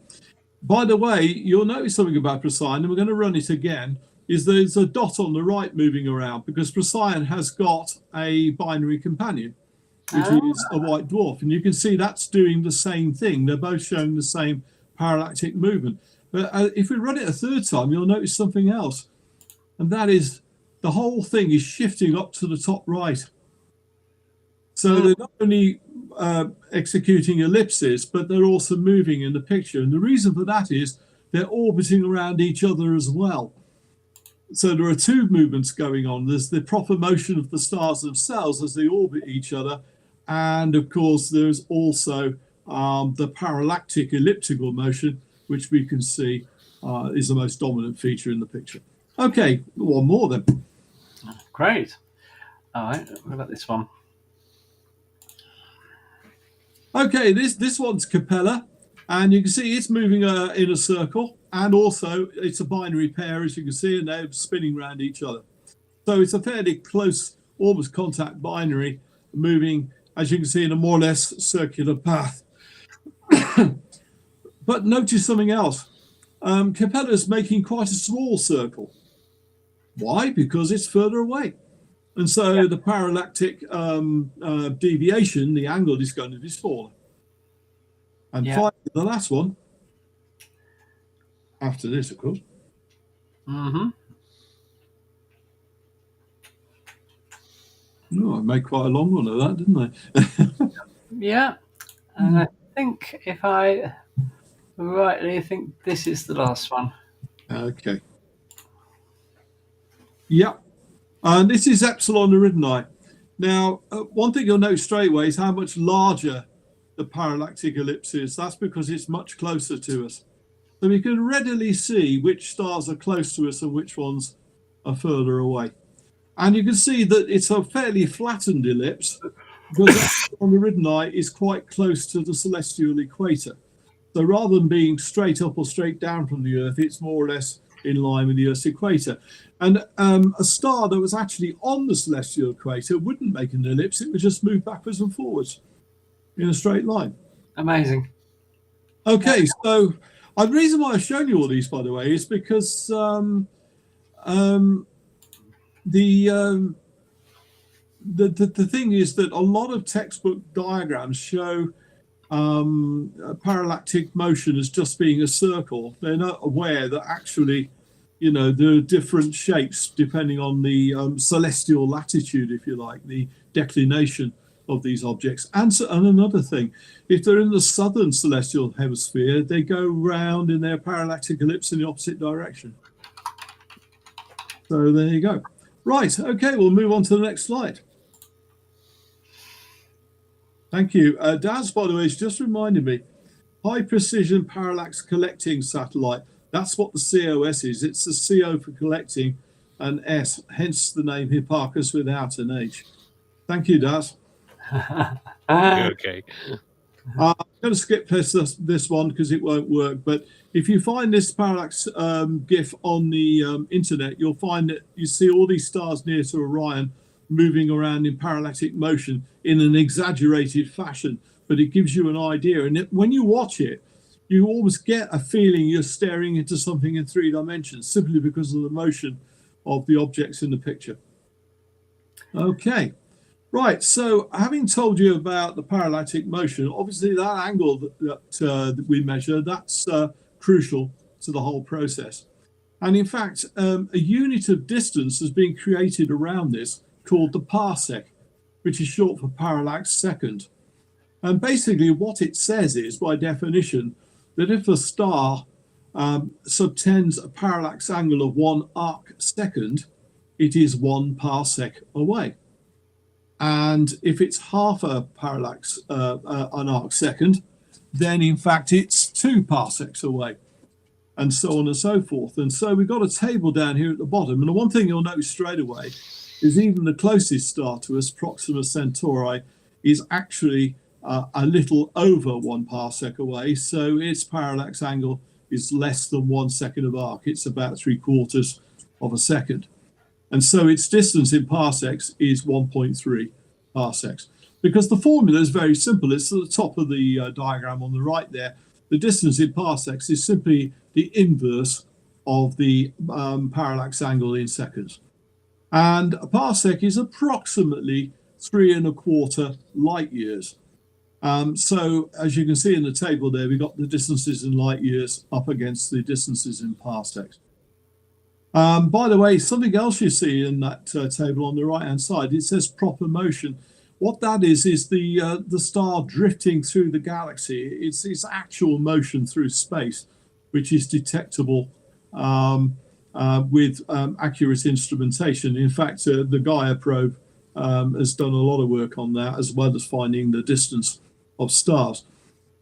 By the way, you'll notice something about Procyon, and we're going to run it again, is there's a dot on the right moving around because Procyon has got a binary companion, which is a white dwarf. And you can see that's doing the same thing. They're both showing the same parallactic movement. But if we run it a third time, you'll notice something else. And that is the whole thing is shifting up to the top right. So they're not only executing ellipses, but they're also moving in the picture. And the reason for that is they're orbiting around each other as well. So there are two movements going on. There's the proper motion of the stars themselves as they orbit each other. And of course, there's also the parallactic elliptical motion, which we can see is the most dominant feature in the picture. Okay, one more then. Great. All right, what about this one? Okay, this one's Capella, and you can see it's moving in a circle, and also it's a binary pair, as you can see, and they're spinning around each other. So it's a fairly close, almost contact binary, moving, as you can see, in a more or less circular path. But notice something else. Capella's making quite a small circle. Why? Because it's further away. And so the parallactic deviation, the angle, is going to be smaller. And finally, the last one, after this, of course. Mm-hmm. Oh, I made quite a long one of that, didn't I? Yeah. And I think if I rightly think this is the last one. Okay. Yep. And this is Epsilon Eridani. Now, one thing you'll note straight away is how much larger the parallactic ellipse is. That's because it's much closer to us. So we can readily see which stars are close to us and which ones are further away. And you can see that it's a fairly flattened ellipse because Epsilon Eridani is quite close to the celestial equator. So rather than being straight up or straight down from the Earth, it's more or less in line with the Earth's equator. And a star that was actually on the celestial equator wouldn't make an ellipse. It would just move backwards and forwards in a straight line. Amazing. Okay, so the reason why I've shown you all these, by the way, is because the thing is that a lot of textbook diagrams show parallactic motion as just being a circle. They're not aware that actually, you know, there are different shapes depending on the celestial latitude, if you like, the declination of these objects. And another thing, if they're in the southern celestial hemisphere, they go round in their parallactic ellipse in the opposite direction. So there you go. Right, okay, we'll move on to the next slide. Thank you. Daz, by the way, has just reminded me, high precision parallax collecting satellite. That's what the COS is. It's the CO for collecting and S, hence the name Hipparchus without an H. Thank you, Daz. Okay. I'm going to skip this one because it won't work. But if you find this parallax GIF on the internet, you'll find that you see all these stars near to Orion moving around in parallactic motion in an exaggerated fashion, but it gives you an idea. And when you watch it, you always get a feeling you're staring into something in 3 dimensions simply because of the motion of the objects in the picture. Okay, right. So having told you about the parallactic motion, obviously that angle that we measure, that's crucial to the whole process. And in fact, a unit of distance has been created around this called the parsec, which is short for parallax second. And basically what it says is, by definition, that if a star subtends a parallax angle of 1 arc second, it is 1 parsec away. And if it's half a parallax, an arc second, then in fact it's 2 parsecs away, and so on and so forth. And so we've got a table down here at the bottom. And the one thing you'll notice straight away is even the closest star to us, Proxima Centauri, is actually a little over 1 parsec away. So its parallax angle is less than 1 second of arc. It's about 3/4 of a second. And so its distance in parsecs is 1.3 parsecs. Because the formula is very simple. It's at the top of the diagram on the right there. The distance in parsecs is simply the inverse of the parallax angle in seconds. And a parsec is approximately 3¼ light years. So as you can see in the table there, we've got the distances in light years up against the distances in parsecs. By the way, something else you see in that table on the right-hand side, it says proper motion. What that is the star drifting through the galaxy. It's its actual motion through space, which is detectable with accurate instrumentation. In fact, the Gaia probe has done a lot of work on that, as well as finding the distance of stars.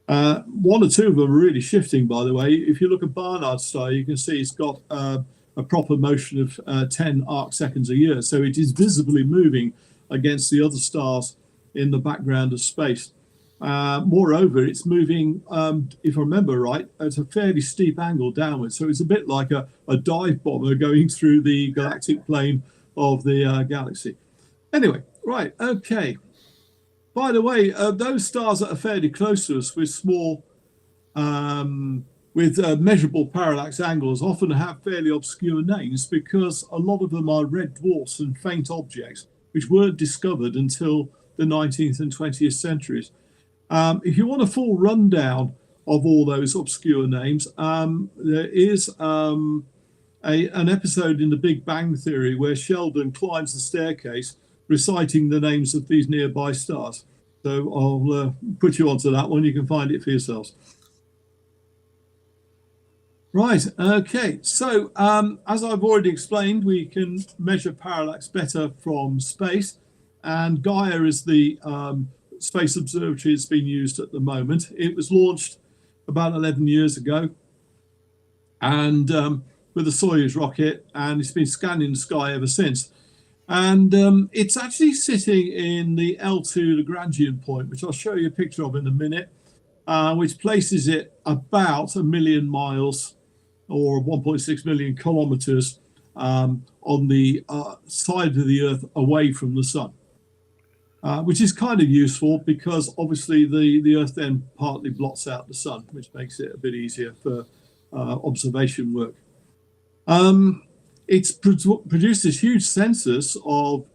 One or two of them are really shifting, by the way. If you look at Barnard's star, you can see it's got a proper motion of 10 arc seconds a year. So it is visibly moving against the other stars in the background of space. Moreover, it's moving, if I remember right, at a fairly steep angle downwards. So it's a bit like a dive bomber going through the galactic plane of the galaxy. Anyway, right, okay. By the way, those stars that are fairly close to us with small, measurable parallax angles often have fairly obscure names because a lot of them are red dwarfs and faint objects which weren't discovered until the 19th and 20th centuries. If you want a full rundown of all those obscure names, there is an episode in The Big Bang Theory where Sheldon climbs the staircase reciting the names of these nearby stars. So I'll put you onto that one. You can find it for yourselves. Right, okay. So as I've already explained, we can measure parallax better from space. And Gaia is the space observatory that's being used at the moment. It was launched about 11 years ago and with a Soyuz rocket, and it's been scanning the sky ever since. And it's actually sitting in the L2 Lagrangian point, which I'll show you a picture of in a minute, which places it about 1 million miles or 1.6 million kilometers on the side of the Earth away from the sun. Which is kind of useful because obviously the Earth then partly blots out the sun, which makes it a bit easier for observation work. It's produced this huge census of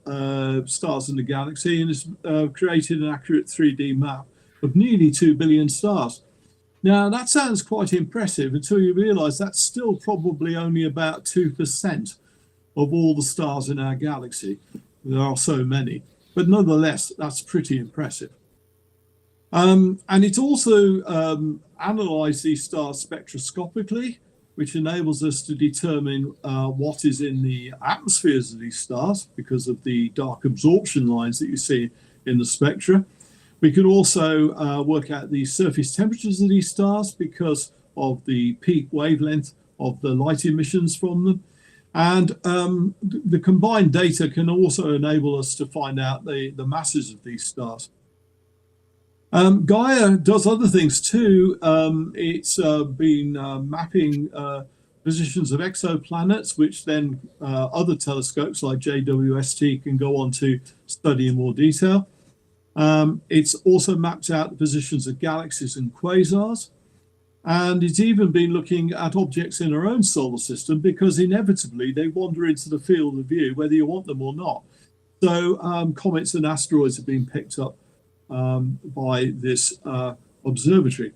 stars in the galaxy and has created an accurate 3D map of nearly 2 billion stars. Now, that sounds quite impressive until you realize that's still probably only about 2% of all the stars in our galaxy. There are so many. But nonetheless, that's pretty impressive. And it's also analysed these stars spectroscopically, which enables us to determine what is in the atmospheres of these stars because of the dark absorption lines that you see in the spectra. We can also work out the surface temperatures of these stars because of the peak wavelength of the light emissions from them. And the combined data can also enable us to find out the masses of these stars. Gaia does other things too. It's been mapping positions of exoplanets, which then other telescopes like JWST can go on to study in more detail. It's also mapped out the positions of galaxies and quasars. And it's even been looking at objects in our own solar system because inevitably they wander into the field of view, whether you want them or not. So comets and asteroids have been picked up by this observatory.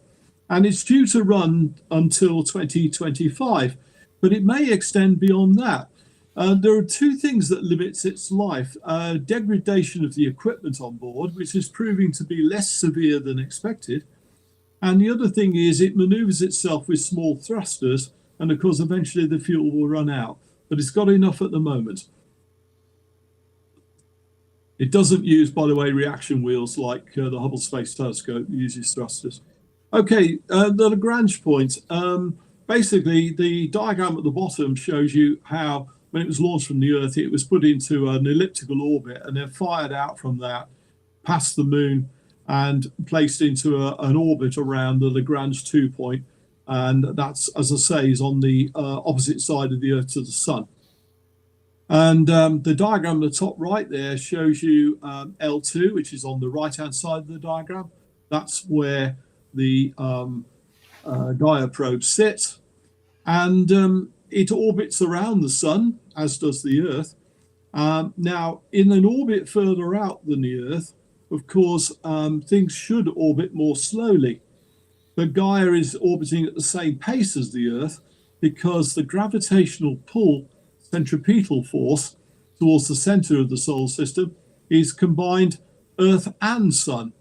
And it's due to run until 2025, but it may extend beyond that. There are two things that limits its life. Degradation of the equipment on board, which is proving to be less severe than expected. And the other thing is it maneuvers itself with small thrusters, and of course eventually the fuel will run out, but it's got enough at the moment. It doesn't use, by the way, reaction wheels like the Hubble Space Telescope. It uses thrusters. Okay, the Lagrange point. Basically, the diagram at the bottom shows you how when it was launched from the Earth, it was put into an elliptical orbit and then fired out from that, past the moon, and placed into an orbit around the Lagrange 2 point. And that's, as I say, is on the opposite side of the Earth to the Sun. And the diagram at the top right there shows you L2, which is on the right-hand side of the diagram. That's where the Gaia probe sits. And it orbits around the Sun, as does the Earth. Now, in an orbit further out than the Earth, of course, things should orbit more slowly. But Gaia is orbiting at the same pace as the Earth because the gravitational pull, centripetal force towards the center of the solar system is combined Earth and Sun.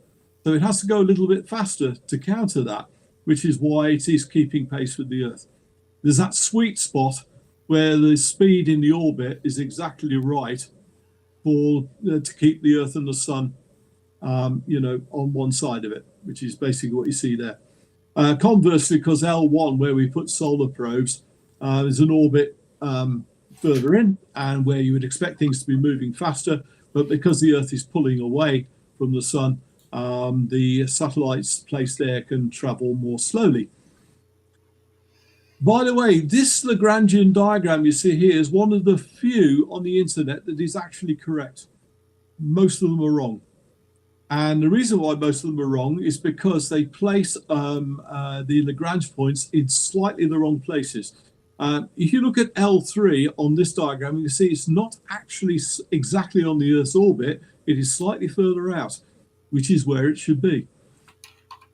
So it has to go a little bit faster to counter that, which is why it is keeping pace with the Earth. There's that sweet spot where the speed in the orbit is exactly right for to keep the Earth and the Sun on one side of it, which is basically what you see there. Conversely, because L1, where we put solar probes, is an orbit further in and where you would expect things to be moving faster, but because the Earth is pulling away from the Sun, the satellites placed there can travel more slowly. By the way, this Lagrangian diagram you see here is one of the few on the internet that is actually correct. Most of them are wrong. And the reason why most of them are wrong is because they place the Lagrange points in slightly the wrong places. If you look at L3 on this diagram, you can see it's not actually exactly on the Earth's orbit. It is slightly further out, which is where it should be.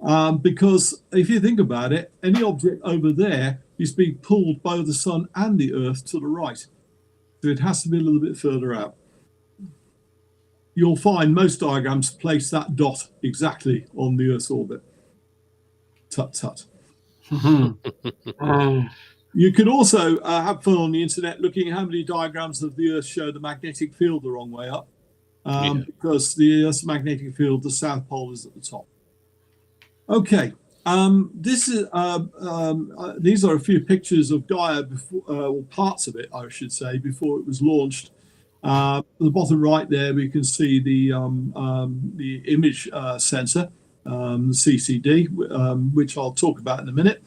Because if you think about it, any object over there is being pulled by the Sun and the Earth to the right. So it has to be a little bit further out. You'll find most diagrams place that dot exactly on the Earth's orbit. Tut tut. You can also have fun on the internet looking at how many diagrams of the Earth show the magnetic field the wrong way up. Because the Earth's magnetic field, the South Pole is at the top. Okay, these are a few pictures of Gaia before, or parts of it, I should say, before it was launched. At the bottom right there, we can see the image sensor, the CCD, which I'll talk about in a minute.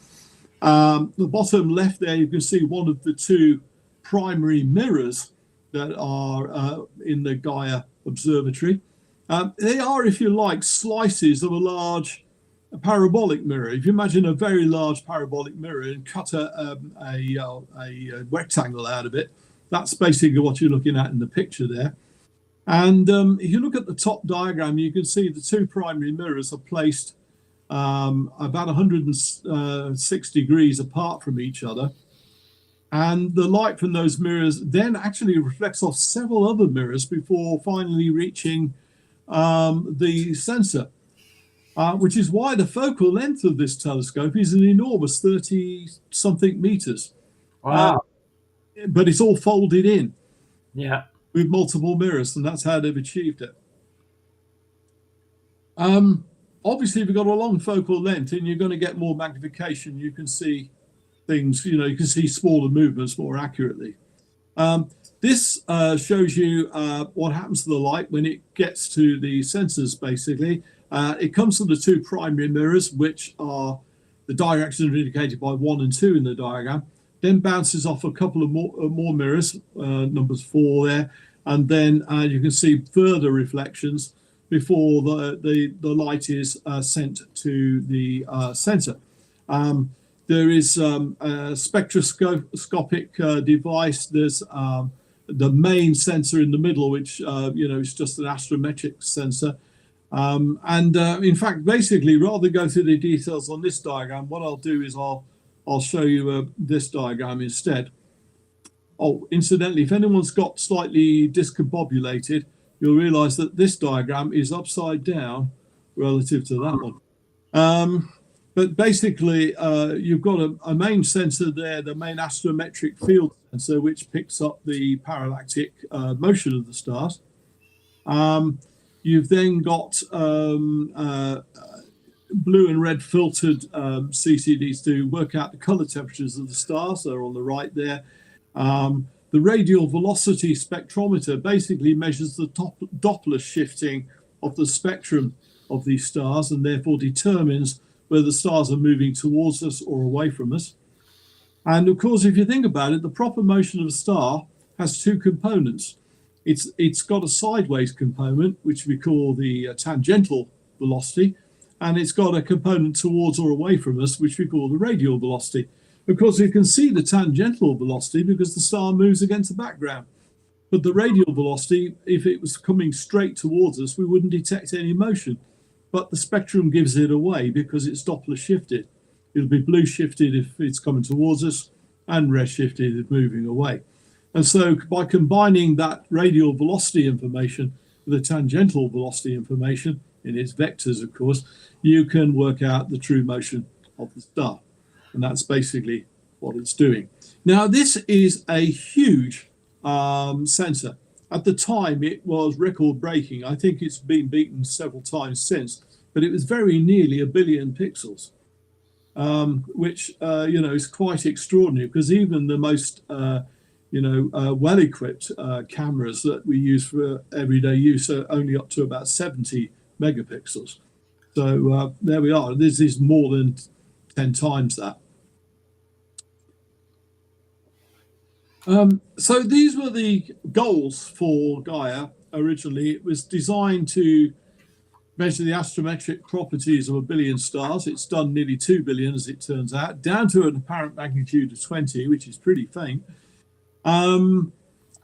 The bottom left there, you can see one of the two primary mirrors that are in the Gaia Observatory. They are, if you like, slices of a large parabolic mirror. If you imagine a very large parabolic mirror and cut a rectangle out of it, that's basically what you're looking at in the picture there. And if you look at the top diagram, you can see the two primary mirrors are placed about 106 degrees apart from each other. And the light from those mirrors then actually reflects off several other mirrors before finally reaching the sensor, which is why the focal length of this telescope is an enormous 30-something meters. Wow. But it's all folded in. Yeah. With multiple mirrors, and that's how they've achieved it. Obviously, if you've got a long focal length and you're going to get more magnification, you can see things, you can see smaller movements more accurately. This shows you what happens to the light when it gets to the sensors, basically. It comes from the two primary mirrors, which are the directions indicated by 1 and 2 in the diagram, then bounces off a couple of more mirrors, numbers 4 there, and then you can see further reflections before the light is sent to the sensor. There is a spectroscopic device. There's the main sensor in the middle, which is just an astrometric sensor. In fact, basically, rather than go through the details on this diagram, what I'll do is I'll show you this diagram instead. Oh, incidentally, if anyone's got slightly discombobulated, you'll realize that this diagram is upside down relative to that one. But basically, you've got a main sensor there, the main astrometric field sensor, which picks up the parallactic motion of the stars. You've then got blue and red filtered CCDs to work out the color temperatures of the stars. They're on the right there. The radial velocity spectrometer basically measures the Doppler shifting of the spectrum of these stars and therefore determines whether the stars are moving towards us or away from us. And of course, if you think about it, the proper motion of a star has two components. It's got a sideways component, which we call the tangential velocity, and it's got a component towards or away from us, which we call the radial velocity. Of course, you can see the tangential velocity because the star moves against the background. But the radial velocity, if it was coming straight towards us, we wouldn't detect any motion. But the spectrum gives it away because it's Doppler shifted. It'll be blue shifted if it's coming towards us and red shifted if moving away. And so by combining that radial velocity information with the tangential velocity information, in its vectors, of course, you can work out the true motion of the star. And that's basically what it's doing. Now, this is a huge sensor. At the time, it was record-breaking. I think it's been beaten several times since, but it was very nearly 1 billion pixels, which, is quite extraordinary because even the most, well-equipped cameras that we use for everyday use are only up to about 70 megapixels. So there we are. This is more than 10 times that. So these were the goals for Gaia originally. It was designed to measure the astrometric properties of 1 billion stars. It's done nearly 2 billion, as it turns out, down to an apparent magnitude of 20, which is pretty faint. And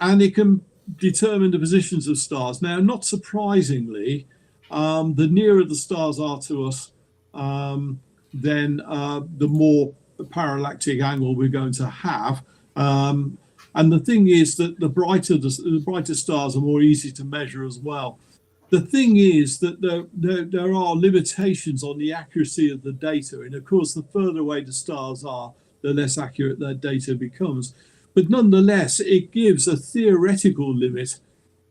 it can determine the positions of stars. Now, not surprisingly, the nearer the stars are to us, then the more parallactic angle we're going to have. And the thing is that the brighter stars are more easy to measure as well. The thing is that there are limitations on the accuracy of the data. And of course, the further away the stars are, the less accurate their data becomes. But nonetheless, it gives a theoretical limit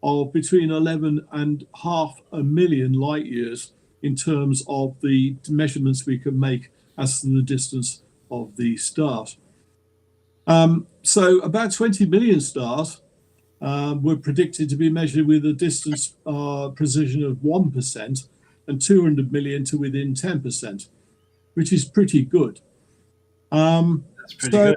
of between 11.5 million light years in terms of the measurements we can make as to the distance of the stars. So about 20 million stars were predicted to be measured with a distance precision of 1% and 200 million to within 10%, which is pretty good. That's pretty good.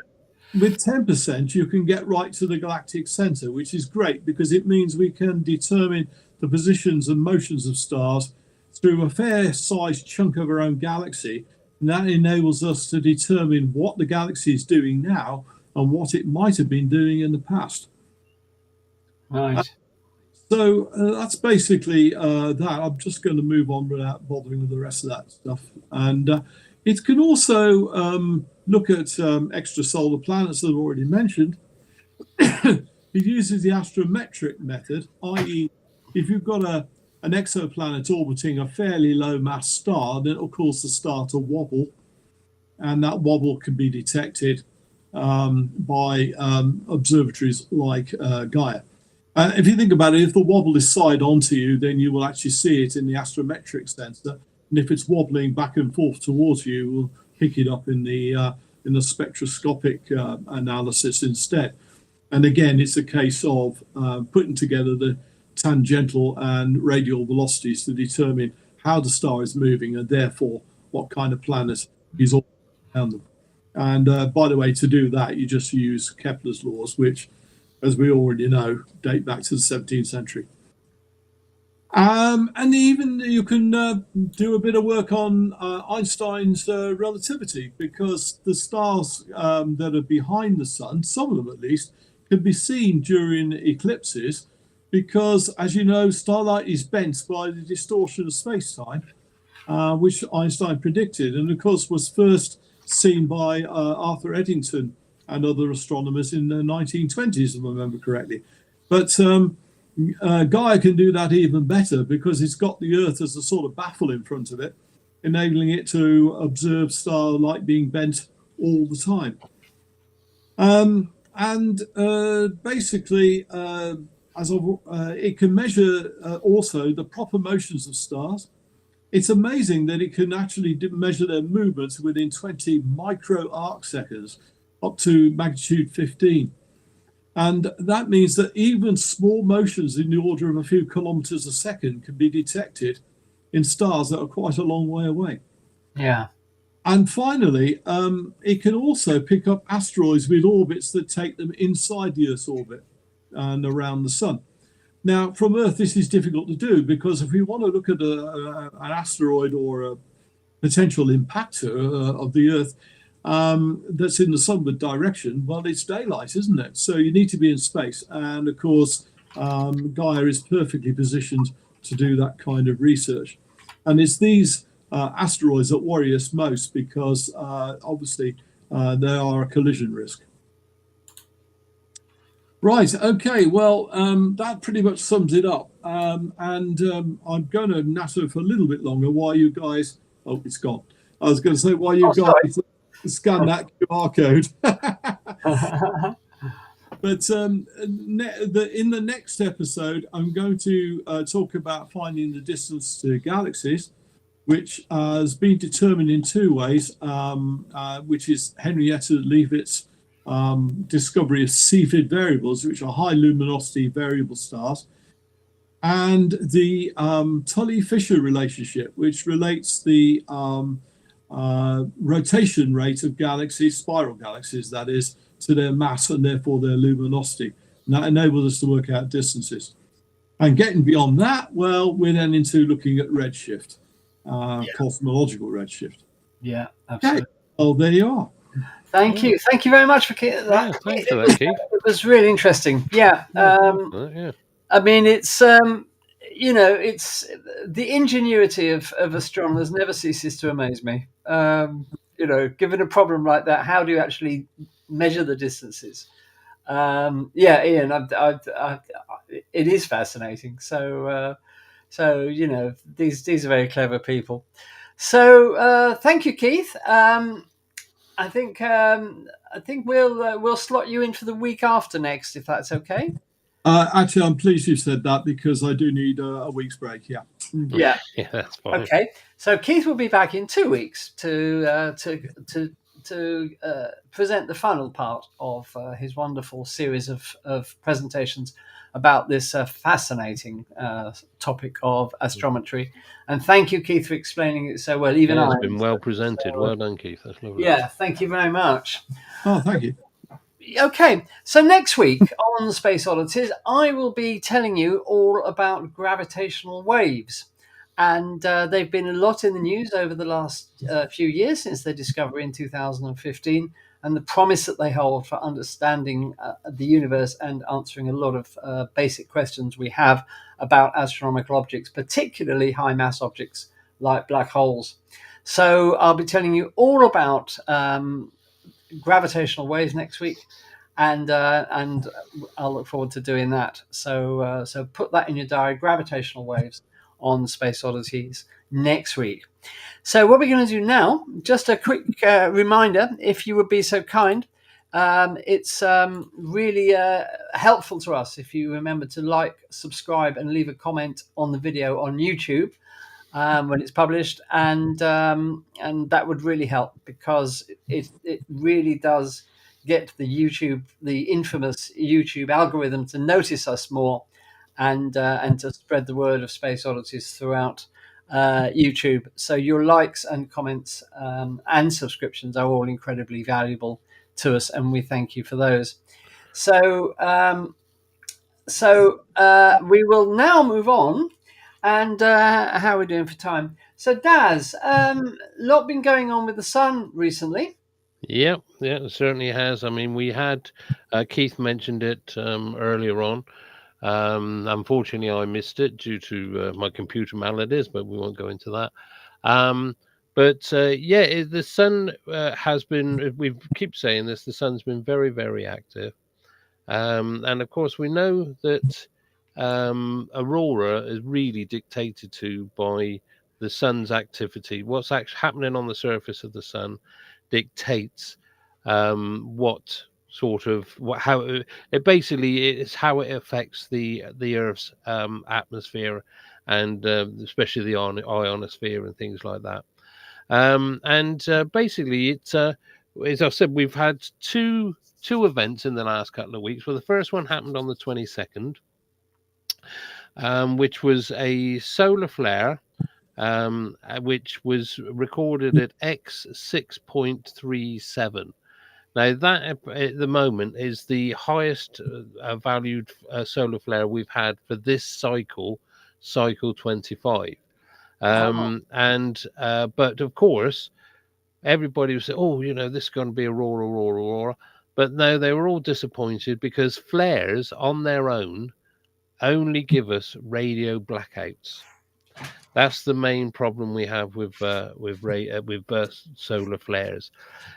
With 10%, you can get right to the galactic center, which is great because it means we can determine the positions and motions of stars through a fair-sized chunk of our own galaxy. And that enables us to determine what the galaxy is doing now and what it might have been doing in the past. Right. So that's basically that. I'm just going to move on without bothering with the rest of that stuff. And it can also look at extrasolar planets that I've already mentioned. It uses the astrometric method, i.e. if you've got an exoplanet orbiting a fairly low mass star, then it'll cause the star to wobble. And that wobble can be detected by observatories like Gaia. If you think about it, if the wobble is side onto you, then you will actually see it in the astrometric sensor. And if it's wobbling back and forth towards you, we'll pick it up in the spectroscopic analysis instead. And again, it's a case of putting together the tangential and radial velocities to determine how the star is moving and therefore what kind of planet is all around them. And by the way, to do that, you just use Kepler's laws, which, as we already know, date back to the 17th century. And even you can do a bit of work on Einstein's relativity, because the stars that are behind the sun, some of them at least, can be seen during eclipses, because, as you know, starlight is bent by the distortion of space-time, which Einstein predicted, and of course was first seen by Arthur Eddington and other astronomers in the 1920s, if I remember correctly. But Gaia can do that even better because it's got the Earth as a sort of baffle in front of it, enabling it to observe starlight being bent all the time. Basically, it can measure also the proper motions of stars. It's amazing that it can actually measure their movements within 20 micro arc seconds, up to magnitude 15. And that means that even small motions in the order of a few kilometers a second can be detected in stars that are quite a long way away. Yeah. And finally, it can also pick up asteroids with orbits that take them inside the Earth's orbit and around the sun. Now, from Earth, this is difficult to do because if we want to look at an asteroid or a potential impactor of the Earth that's in the sunward direction, well, it's daylight, isn't it? So you need to be in space. And of course, Gaia is perfectly positioned to do that kind of research. And it's these asteroids that worry us most because obviously they are a collision risk. Right, okay, well, that pretty much sums it up. And I'm going to natter for a little bit longer while you guys, oh, it's gone. I was going to say, while you guys scan that QR code. But in the next episode, I'm going to talk about finding the distance to galaxies, which has been determined in two ways, which is Henrietta Leavitt's discovery of Cepheid variables, which are high luminosity variable stars, and the Tully-Fisher relationship, which relates the rotation rate of galaxies, spiral galaxies, that is, to their mass and therefore their luminosity. And that enables us to work out distances. And getting beyond that, well, we're then into looking at redshift, cosmological redshift. Yeah, absolutely. Okay. Well, there you are. Thank you. Thank you very much for that. Yeah, thanks for that, Keith. It was really interesting. Yeah. Yeah. I mean, it's it's the ingenuity of astronomers never ceases to amaze me. Given a problem like that, how do you actually measure the distances? Ian, it is fascinating. So these are very clever people. So thank you, Keith. I think we'll slot you in for the week after next, if that's okay. Actually, I'm pleased you said that because I do need a week's break. Yeah. Yeah, that's fine. Okay, so Keith will be back in 2 weeks to present the final part of his wonderful series of presentations about this fascinating topic of astrometry. And thank you, Keith, for explaining it so well. It's been well presented. Well done, Keith. That's lovely. Yeah, thank you very much. Oh, thank you. Okay, so next week on Space Oddities, I will be telling you all about gravitational waves. And they've been a lot in the news over the last few years since their discovery in 2015, and the promise that they hold for understanding the universe and answering a lot of basic questions we have about astronomical objects, particularly high mass objects like black holes. So I'll be telling you all about gravitational waves next week, and I'll look forward to doing that. So put that in your diary, gravitational waves on Space Oddities next week. So what we're going to do now, just a quick reminder, if you would be so kind, it's really helpful to us if you remember to like, subscribe, and leave a comment on the video on YouTube when it's published, and that would really help because it really does get the infamous YouTube algorithm to notice us more, and to spread the word of Space Oddities throughout YouTube. So your likes and comments and subscriptions are all incredibly valuable to us, and we thank you for those. So we will now move on. And how are we doing for time? So, Daz, lot been going on with the sun recently. Yeah, it certainly has. I mean, we had Keith mentioned it earlier on. Unfortunately, I missed it due to my computer maladies, but we won't go into that. The sun has been. We keep saying this. The sun's been very, very active, and of course, we know that. Aurora is really dictated to by the sun's activity. What's actually happening on the surface of the sun dictates how it basically is how it affects the Earth's atmosphere and especially the ionosphere and things like that. Basically, it's as I said, we've had two two events in the last couple of weeks. Well, the first one happened on the 22nd, which was a solar flare, which was recorded at X 6.37. Now, that at the moment is the highest valued solar flare we've had for this cycle 25. But of course, everybody was saying, oh, this is going to be Aurora. But no, they were all disappointed because flares on their own only give us radio blackouts. That's the main problem we have with solar flares.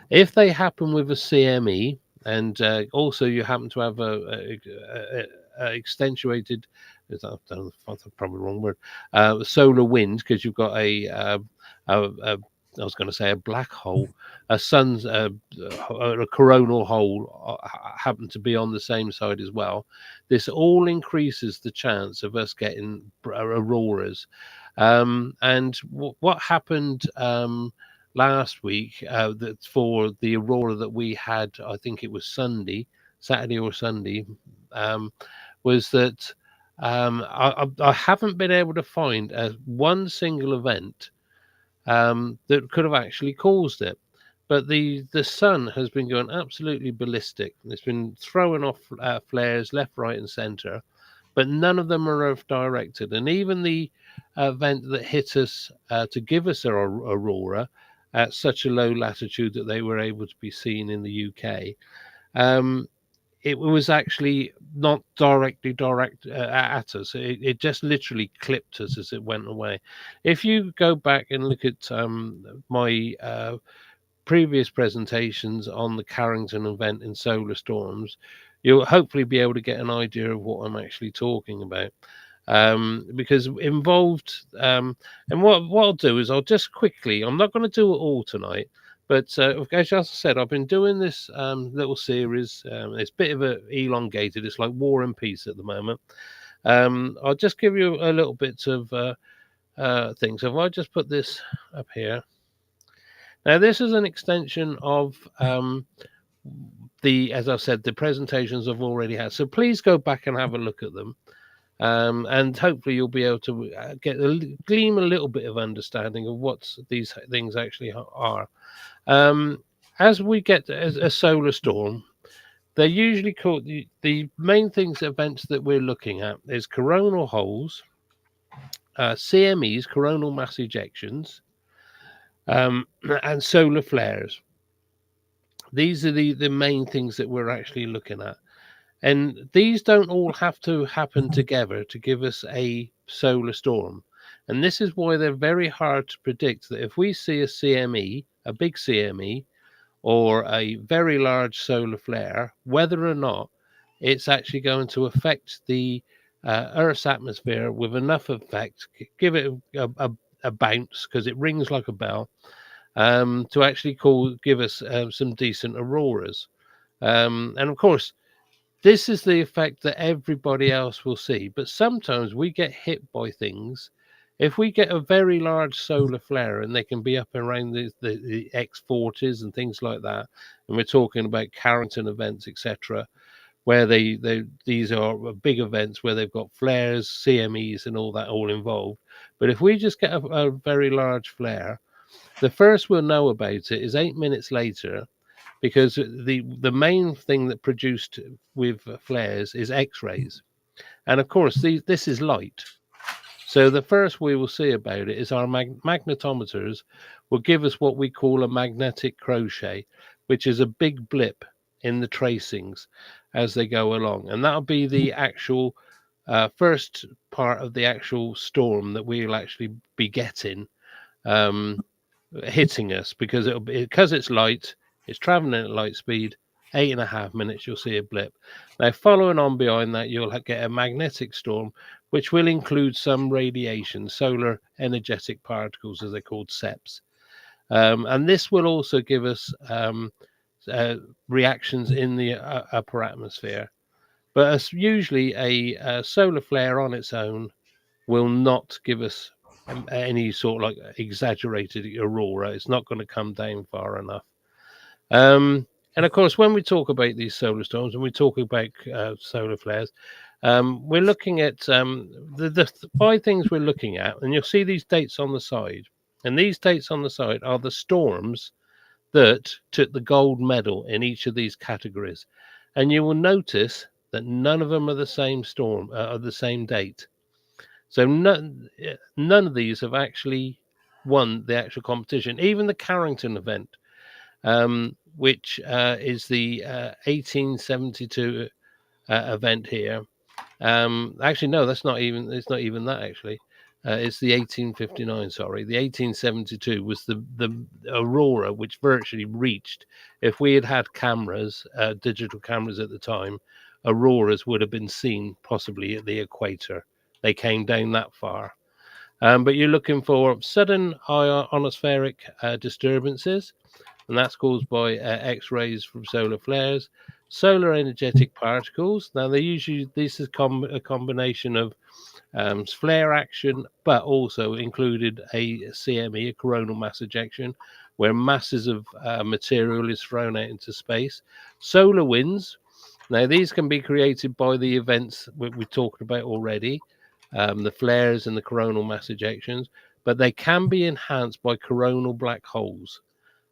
If they happen with a CME, and also you happen to have a extenuated, that's probably the wrong word, solar wind, because you've got I was going to say a black hole, a sun's a coronal hole happen to be on the same side as well. This all increases the chance of us getting auroras. And what happened last week that for the aurora that we had, I think it was Saturday or Sunday, was that I haven't been able to find one single event that could have actually caused it. But the sun has been going absolutely ballistic. It's been throwing off flares left, right, and centre, but none of them are Earth directed. And even the event that hit us to give us our aurora at such a low latitude that they were able to be seen in the UK, it was actually not directly at us. It just literally clipped us as it went away. If you go back and look at my previous presentations on the Carrington event in solar storms, you'll hopefully be able to get an idea of what I'm actually talking about. Because involved, and what I'll do is I'll just quickly, I'm not going to do it all tonight, but as I said, I've been doing this little series. It's a bit of a elongated. It's like War and Peace at the moment. I'll just give you a little bit of things. So if I just put this up here. Now, this is an extension of as I said, the presentations I've already had. So please go back and have a look at them. And hopefully you'll be able to glean a little bit of understanding of what these things actually are. As we get a solar storm, they're usually called the main events that we're looking at is coronal holes, CMEs, coronal mass ejections, and solar flares. These are the main things that we're actually looking at. And these don't all have to happen together to give us a solar storm. And this is why they're very hard to predict, that if we see a CME, a big CME, or a very large solar flare, whether or not it's actually going to affect the Earth's atmosphere with enough effect, give it a bounce, because it rings like a bell, to actually give us some decent auroras. And of course, this is the effect that everybody else will see. But sometimes we get hit by things. If we get a very large solar flare, and they can be up around the X40s and things like that, and we're talking about Carrington events, etc., where these are big events where they've got flares, CMEs, and all that all involved. But if we just get a very large flare, the first we'll know about it is 8 minutes later, because the main thing that produced with flares is X-rays. And of course, this is light. So the first we will see about it is our magnetometers will give us what we call a magnetic crochet, which is a big blip in the tracings as they go along. And that'll be the actual first part of the actual storm that we'll actually be getting hitting us, because it's light. It's traveling at light speed, 8.5 minutes, you'll see a blip. Now, following on behind that, you'll get a magnetic storm, which will include some radiation, solar energetic particles, as they're called, SEPs. And this will also give us reactions in the upper atmosphere. But usually a solar flare on its own will not give us any sort of like exaggerated aurora. It's not going to come down far enough. And of course, when we talk about these solar storms and we talk about solar flares, we're looking at the 5 things we're looking at, and you'll see these dates on the side. And these dates on the side are the storms that took the gold medal in each of these categories. And you will notice that none of them are the same storm, are the same date. So none of these have actually won the actual competition. Even the Carrington event, which is the 1872 event here. Actually, no, that's not even. It's not even that. Actually, it's the 1859. Sorry, the 1872 was the aurora, which virtually reached. If we had had cameras, digital cameras at the time, auroras would have been seen possibly at the equator. They came down that far. But you're looking for sudden ionospheric disturbances, and that's caused by X-rays from solar flares, solar energetic particles. Now, this is a combination of flare action, but also included a CME, a coronal mass ejection, where masses of material is thrown out into space. Solar winds. Now, these can be created by the events we talked about already, the flares and the coronal mass ejections, but they can be enhanced by coronal black holes.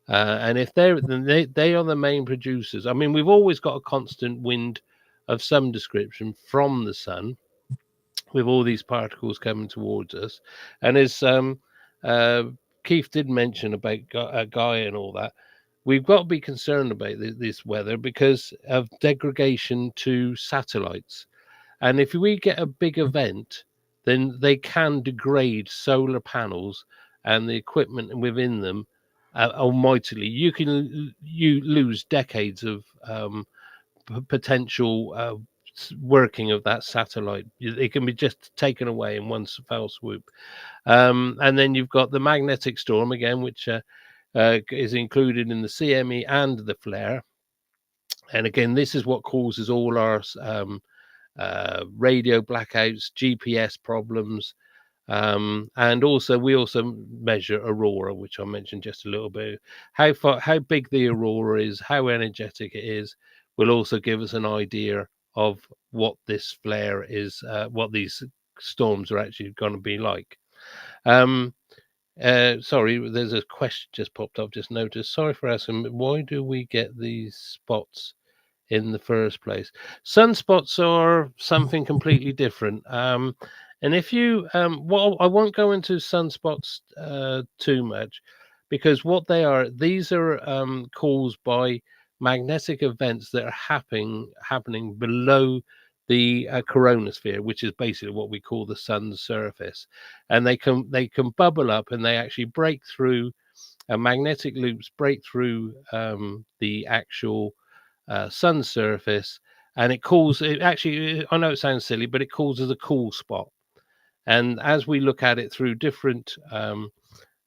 And if they are the main producers. I mean, we've always got a constant wind of some description from the sun, with all these particles coming towards us. And as Keith did mention about Gaia and all that, we've got to be concerned about this weather because of degradation to satellites. And if we get a big event, then they can degrade solar panels and the equipment within them almightily. You lose decades of potential working of that satellite. It can be just taken away in one fell swoop. And then you've got the magnetic storm again, which is included in the CME and the flare. And again, this is what causes all our radio blackouts, GPS problems, and also we also measure aurora, which I mentioned just a little bit. How big the aurora is, how energetic it is, will also give us an idea of what this flare is, what these storms are actually going to be like. Sorry, there's a question just popped up. Just noticed. Sorry for asking. Why do we get these spots in the first place? Sunspots are something completely different. And if you, well, I won't go into sunspots too much, because what they are, these are caused by magnetic events that are happening below the coronosphere, which is basically what we call the sun's surface, and they can bubble up and they actually break through magnetic loops, break through the actual sun surface, and it actually, I know it sounds silly, but it causes a cool spot. And as we look at it through different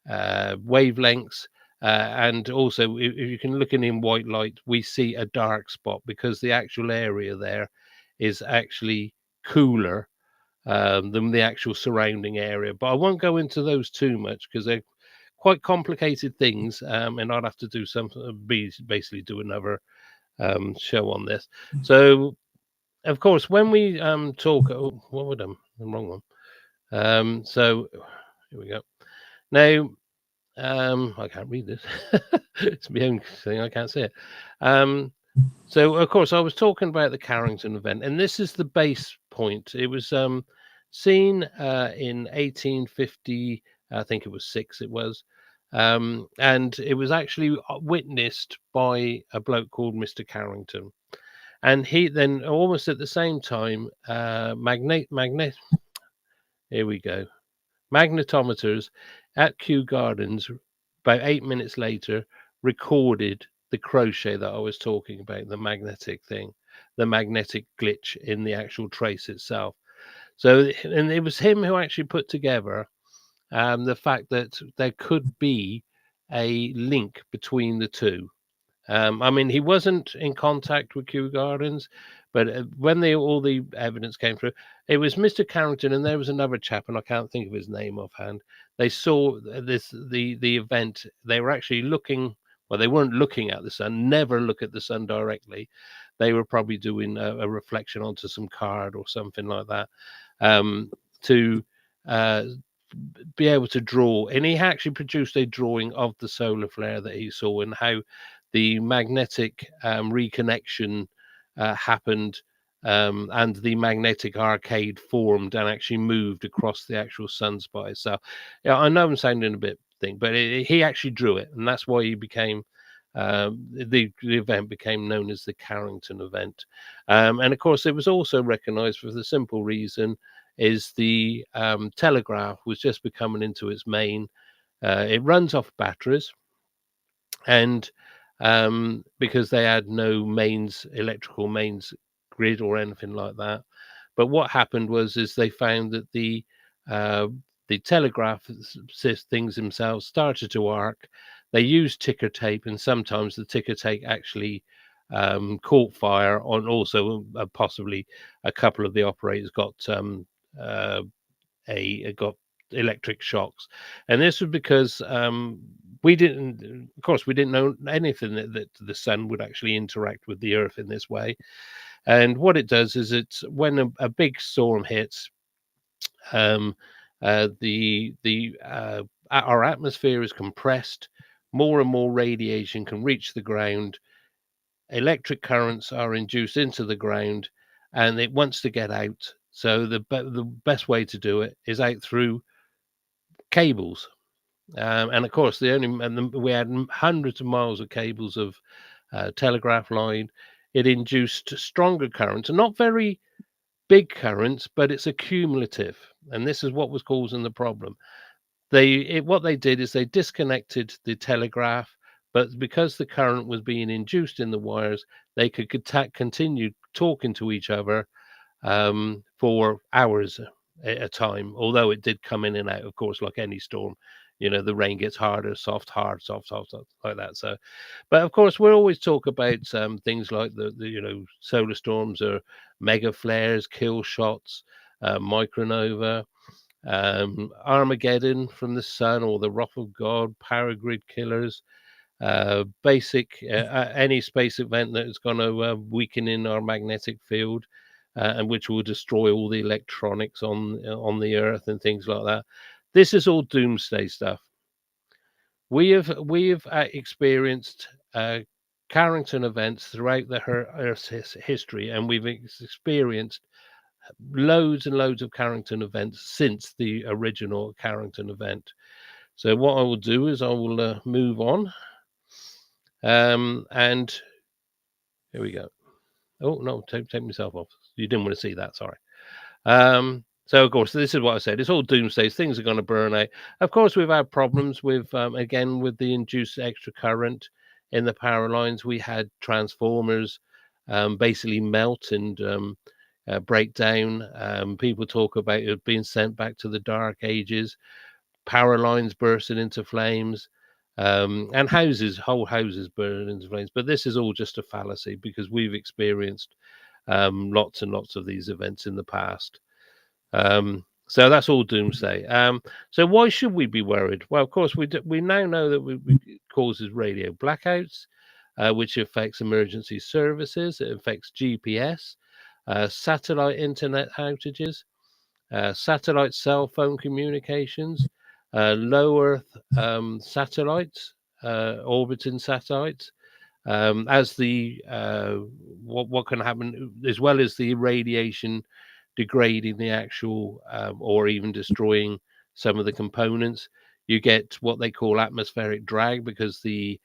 wavelengths, and also if you can look in white light, we see a dark spot because the actual area there is actually cooler than the actual surrounding area. But I won't go into those too much because they're quite complicated things, and I'd have to do basically do another show on this. So, of course, when we talk, what would the wrong one? So here we go. Now, I can't read this. It's my own thing. I can't see it. So, of course, I was talking about the Carrington event, and this is the base point. It was seen in 1850, I think it was 6. It was. And it was actually witnessed by a bloke called Mr. Carrington. And he then, almost at the same time, here we go. Magnetometers at Kew Gardens, about 8 minutes later, recorded the crochet that I was talking about, the magnetic thing, the magnetic glitch in the actual trace itself. So, and it was him who actually put together the fact that there could be a link between the two. I mean, he wasn't in contact with Kew Gardens, but when all the evidence came through, it was Mr. Carrington and there was another chap, and I can't think of his name offhand. They saw the event. They were actually looking. well, they weren't looking at the sun, never look at the sun directly. They were probably doing a reflection onto some card or something like that, to be able to draw. And he actually produced a drawing of the solar flare that he saw and how the magnetic reconnection happened, and the magnetic arcade formed and actually moved across the actual sunspot itself. Yeah, I know I'm sounding a bit thing, but he actually drew it, and that's why he became the event became known as the Carrington event. And of course, it was also recognized for the simple reason is the telegraph was just becoming into its main. It runs off batteries, and because they had no electrical mains grid or anything like that. But what happened was they found that the telegraph things themselves started to arc. They used ticker tape, and sometimes the ticker tape actually caught fire on. Also, possibly a couple of the operators got got electric shocks, and this was because we didn't, of course, we didn't know anything that the sun would actually interact with the Earth in this way. And what it does is it's when a big storm hits, our atmosphere is compressed, more and more radiation can reach the ground, electric currents are induced into the ground, and it wants to get out. So the best way to do it is out through cables. And of course, we had hundreds of miles of cables of telegraph line. It induced stronger currents, not very big currents, but it's accumulative, and this is what was causing the problem. What they did is they disconnected the telegraph, but because the current was being induced in the wires, they could continue talking to each other for hours at a time. Although it did come in and out, of course, like any storm. The rain gets harder, soft, hard, soft, like that. So, but of course, we always talk about things like the solar storms or mega flares, kill shots, micronova, Armageddon from the sun, or the wrath of God, power grid killers, any space event that is going to weaken in our magnetic field, and which will destroy all the electronics on the Earth and things like that. This is all doomsday stuff. We have experienced Carrington events throughout the Earth's history, and we've experienced loads and loads of Carrington events since the original Carrington event. So what I will do is I will move on. And here we go. Oh no, take myself off. You didn't want to see that, sorry. So of course, this is what I said. It's all doomsday. Things are going to burn out. Of course, we've had problems with again with the induced extra current in the power lines. We had transformers basically melt and break down. People talk about it being sent back to the dark ages. Power lines bursting into flames, and whole houses burning into flames. But this is all just a fallacy, because we've experienced lots and lots of these events in the past. So that's all doomsday. So why should we be worried? Well, of course, we now know that it causes radio blackouts, which affects emergency services. It affects GPS, satellite internet outages, satellite cell phone communications, low Earth satellites, orbiting satellites. As what can happen, as well as the radiation degrading the actual or even destroying some of the components, you get what they call atmospheric drag, because the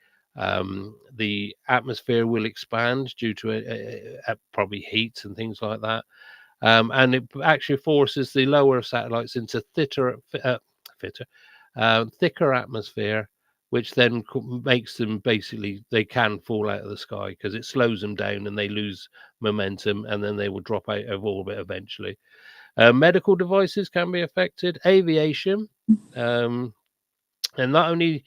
atmosphere will expand due to probably heat and things like that, and it actually forces the lower satellites into thicker atmosphere, which then makes them basically, they can fall out of the sky because it slows them down and they lose momentum, and then they will drop out of orbit eventually. Medical devices can be affected, aviation, and not only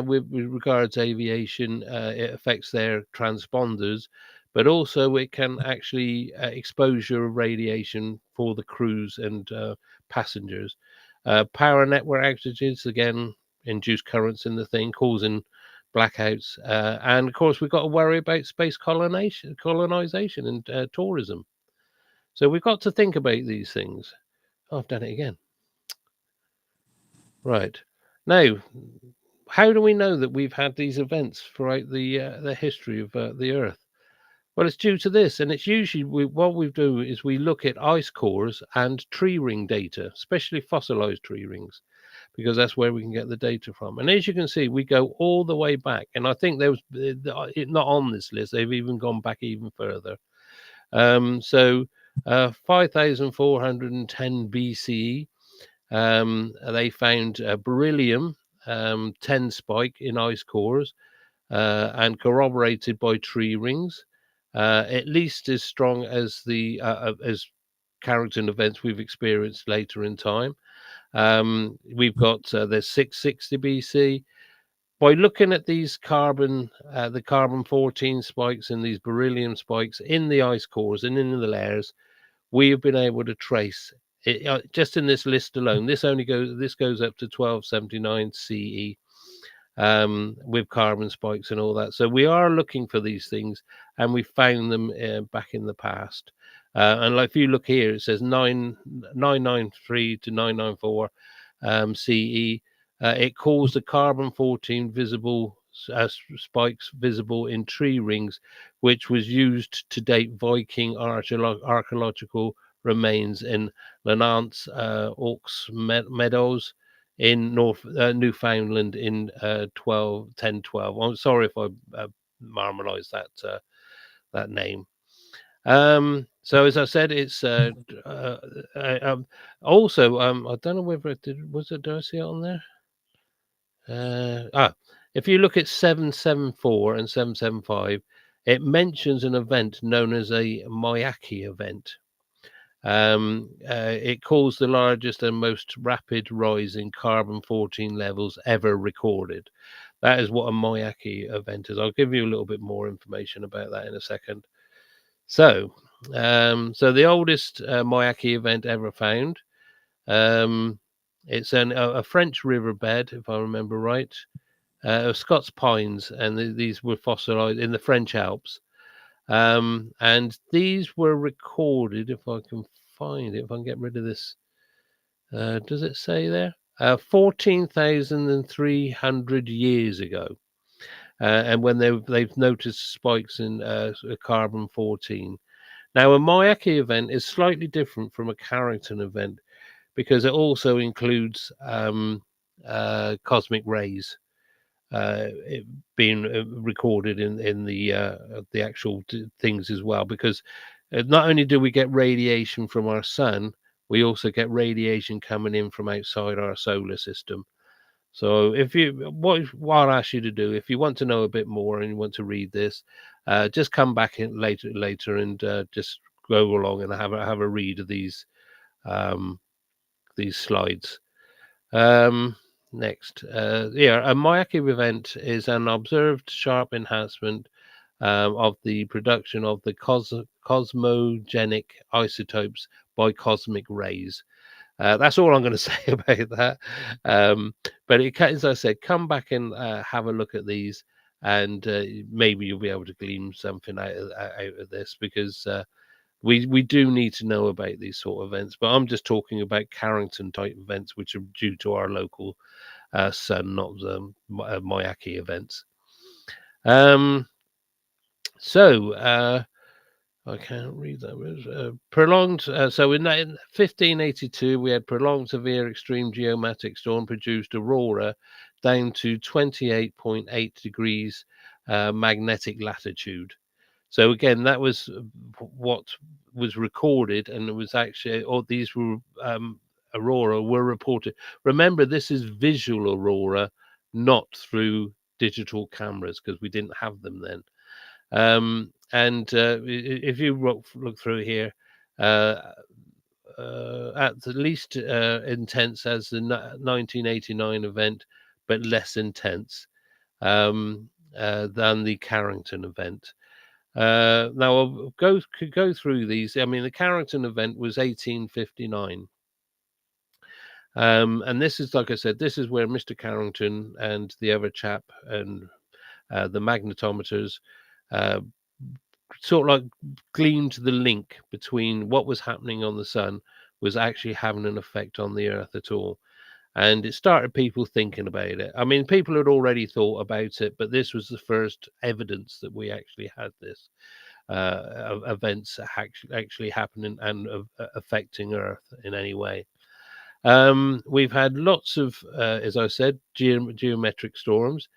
with regards to aviation, it affects their transponders, but also it can actually exposure of radiation for the crews and passengers. Power network outages, again, induce currents in the thing, causing blackouts, and of course we've got to worry about space colonization and tourism. So we've got to think about these things. Oh, I've done it again. Right. Now, how do we know that we've had these events throughout the history of the Earth? Well, it's due to this, and it's usually what we do is we look at ice cores and tree ring data, especially fossilized tree rings, because that's where we can get the data from. And as you can see, we go all the way back, and I think there was not on this list. They've even gone back even further. So 5410 BCE, they found beryllium 10 spike in ice cores, and corroborated by tree rings, at least as strong as the as Carrington events we've experienced later in time. We've got there's 660 BC. By looking at these the carbon 14 spikes and these beryllium spikes in the ice cores and in the layers, we have been able to trace it, just in this list alone. This goes up to 1279 CE, with carbon spikes and all that. So we are looking for these things, and we found them back in the past. And like if you look here, it says 993 to 994 CE. It calls the carbon 14 visible spikes visible in tree rings, which was used to date Viking archaeological remains in Lenance Oaks Meadows in Newfoundland in 1012. I'm sorry if I marmalized that name. So as I said, it's also I don't know whether it did I see it on there? If you look at 774 and 775, it mentions an event known as a Miyake event. It caused the largest and most rapid rise in carbon 14 levels ever recorded. That is what a Miyake event is. I'll give you a little bit more information about that in a second. So, so the oldest Miyake event ever found, it's a French riverbed, if I remember right, Scots pines, and these were fossilized in the French Alps. And these were recorded, if I can find it, if I can get rid of this. Does it say there? 14,300 years ago. And when they've noticed spikes in carbon 14. Now, a Miyake event is slightly different from a Carrington event because it also includes cosmic rays. Being recorded in the actual things as well, because not only do we get radiation from our sun, we also get radiation coming in from outside our solar system. So if what I'll ask you to do, if you want to know a bit more and you want to read this, just come back in later and just go along and have a read of these slides. Next, a Miyake event is an observed sharp enhancement of the production of the cosmogenic isotopes by cosmic rays. That's all I'm going to say about that. But as I said, come back and have a look at these, and maybe you'll be able to glean something out of this, because we do need to know about these sort of events. But I'm just talking about Carrington type events, which are due to our local sun, not the Miyake events. So I can't read that. It was prolonged. So in 1582, we had prolonged severe extreme geomatic storm produced aurora down to 28.8 degrees magnetic latitude. So again, that was what was recorded, and it was actually, these were aurora were reported. Remember, this is visual aurora, not through digital cameras, because we didn't have them then. And if you look through here, at the least intense as the 1989 event, but less intense than the Carrington event. Now I'll go through these. I mean, the Carrington event was 1859. And this is, like I said, this is where Mr. Carrington and the other chap and the magnetometers, sort of like gleamed the link between what was happening on the sun was actually having an effect on the Earth at all. And it started people thinking about it. I mean, people had already thought about it, but this was the first evidence that we actually had this events actually happening and affecting Earth in any way. We've had lots of, as I said, geometric storms.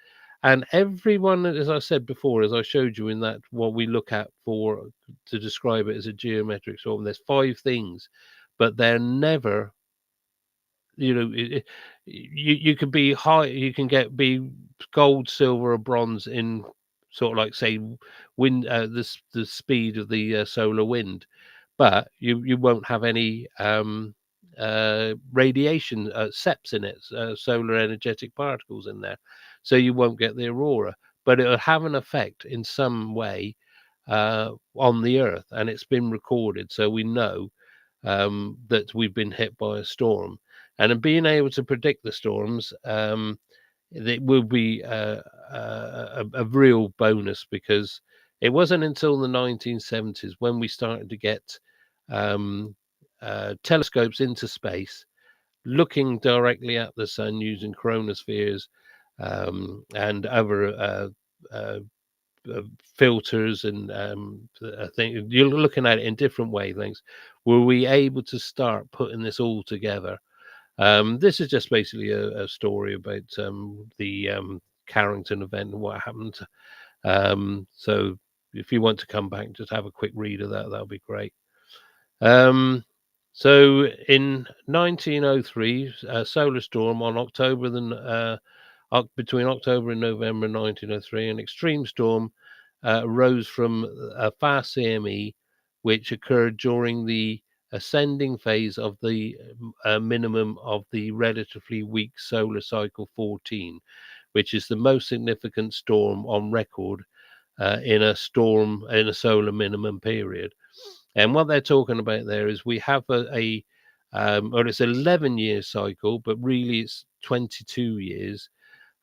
And everyone, as I said before, as I showed you in that, what we look at for to describe it as a geometric storm, there's 5 things, but they're never, you could be high, you can be gold, silver, or bronze in sort of like, say, wind, the speed of the solar wind, but you won't have any radiation, SEPs in it, solar energetic particles in there, so you won't get the aurora, but it'll have an effect in some way on the Earth, and it's been recorded, so we know that we've been hit by a storm. And in being able to predict the storms, it will be a real bonus, because it wasn't until the 1970s when we started to get telescopes into space, looking directly at the sun using chromospheres and other filters, and I think you're looking at it in different wavelengths. Were we able to start putting this all together? This is just basically a story about the Carrington event and what happened. So if you want to come back, just have a quick read of that. That'll be great. So in 1903, a solar storm on between October and November 1903, an extreme storm arose from a fast CME, which occurred during the ascending phase of the minimum of the relatively weak solar cycle 14, which is the most significant storm on record in a solar minimum period. And what they're talking about there is we have or it's an 11-year cycle, but really it's 22 years,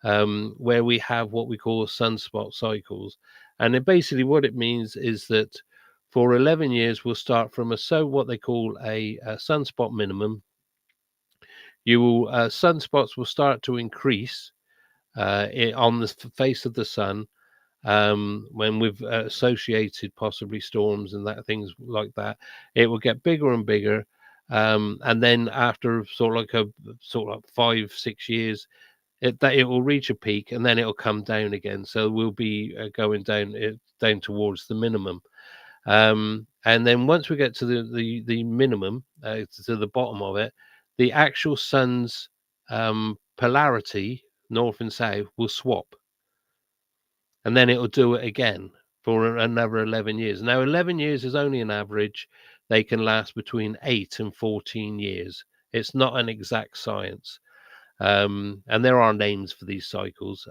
where we have what we call sunspot cycles. And then basically what it means is that for 11 years, we'll start from what they call a sunspot minimum. Sunspots will start to increase on the face of the sun, when we've associated possibly storms and things like that. It will get bigger and bigger, and then after sort of like 5-6 years, it will reach a peak, and then it'll come down again. So we'll be going down towards the minimum, and then once we get to the minimum, to the bottom of it, the actual sun's polarity, north and south, will swap. And then it'll do it again for another 11 years. Now, 11 years is only an average. They can last between 8 and 14 years. It's not an exact science. And there are names for these cycles.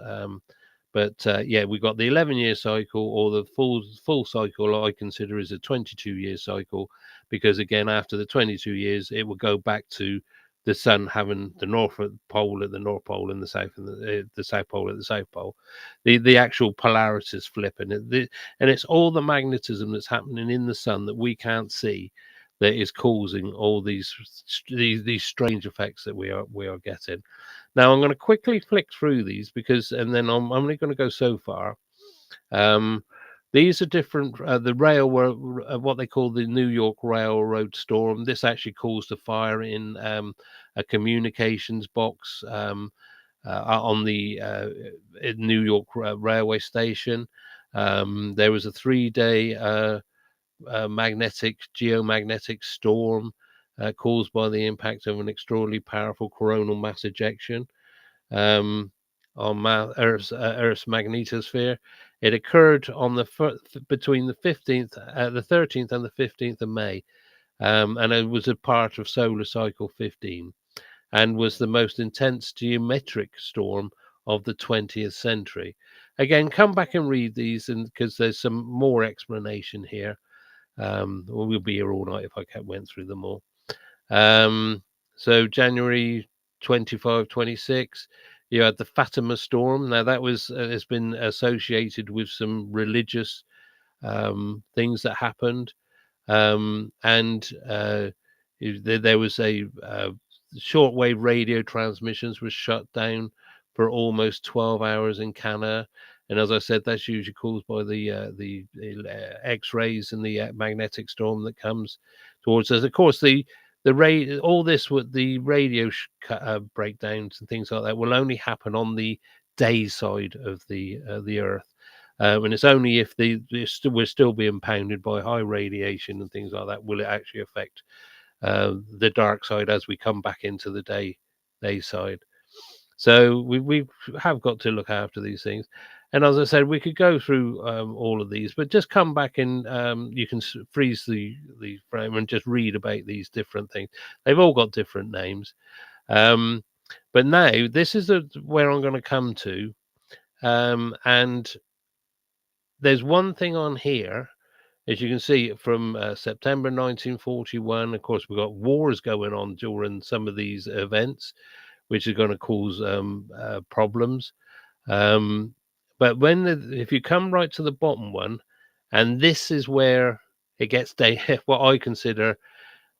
But we've got the 11-year cycle, or the full cycle I consider is a 22-year cycle, because again, after the 22 years, it will go back to the sun having the North Pole at the North Pole and the South and the South Pole at the South Pole. The actual polarities flip, and it's all the magnetism that's happening in the sun that we can't see that is causing all these strange effects that we are getting. Now I'm going to quickly flick through these, and then I'm only going to go so far. These are different. The what they call the New York Railroad storm. This actually caused a fire in a communications box on the New York railway station. There was a 3-day geomagnetic storm caused by the impact of an extraordinarily powerful coronal mass ejection on Earth's magnetosphere. It occurred on between the 13th and the 15th of May, and it was a part of solar cycle 15, and was the most intense geometric storm of the 20th century. Again, come back and read these, and because there's some more explanation here. We'll be here all night if I went through them all. So January 25, 26, You had the Fatima storm. Now that was has been associated with some religious things that happened, and there was a shortwave radio transmissions was shut down for almost 12 hours in Canada. And as I said, that's usually caused by the X-rays and the magnetic storm that comes towards us. Of course, all this with the radio breakdowns and things like that will only happen on the day side of the Earth. And it's only if we're still being pounded by high radiation and things like that will it actually affect the dark side as we come back into the day side. So we have got to look after these things. And as I said, we could go through all of these, but just come back and you can freeze the frame and just read about these different things. They've all got different names. But now this is where I'm going to come to. And there's one thing on here, as you can see, from September 1941. Of course, we've got wars going on during some of these events, which is going to cause problems. But if you come right to the bottom one, and this is where it gets what I consider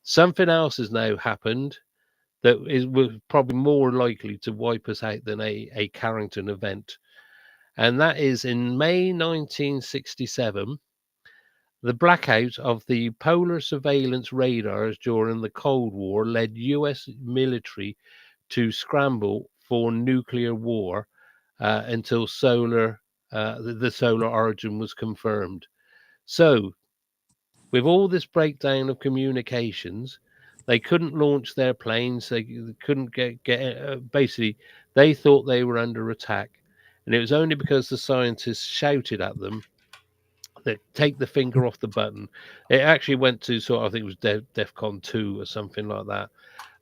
something else has now happened that was probably more likely to wipe us out than a Carrington event. And that is in May 1967, the blackout of the polar surveillance radars during the Cold War led US military to scramble for nuclear war until the solar origin was confirmed. So, with all this breakdown of communications, they couldn't launch their planes. They couldn't basically, they thought they were under attack. And it was only because the scientists shouted at them that take the finger off the button. It actually went to I think it was DEFCON 2 or something like that.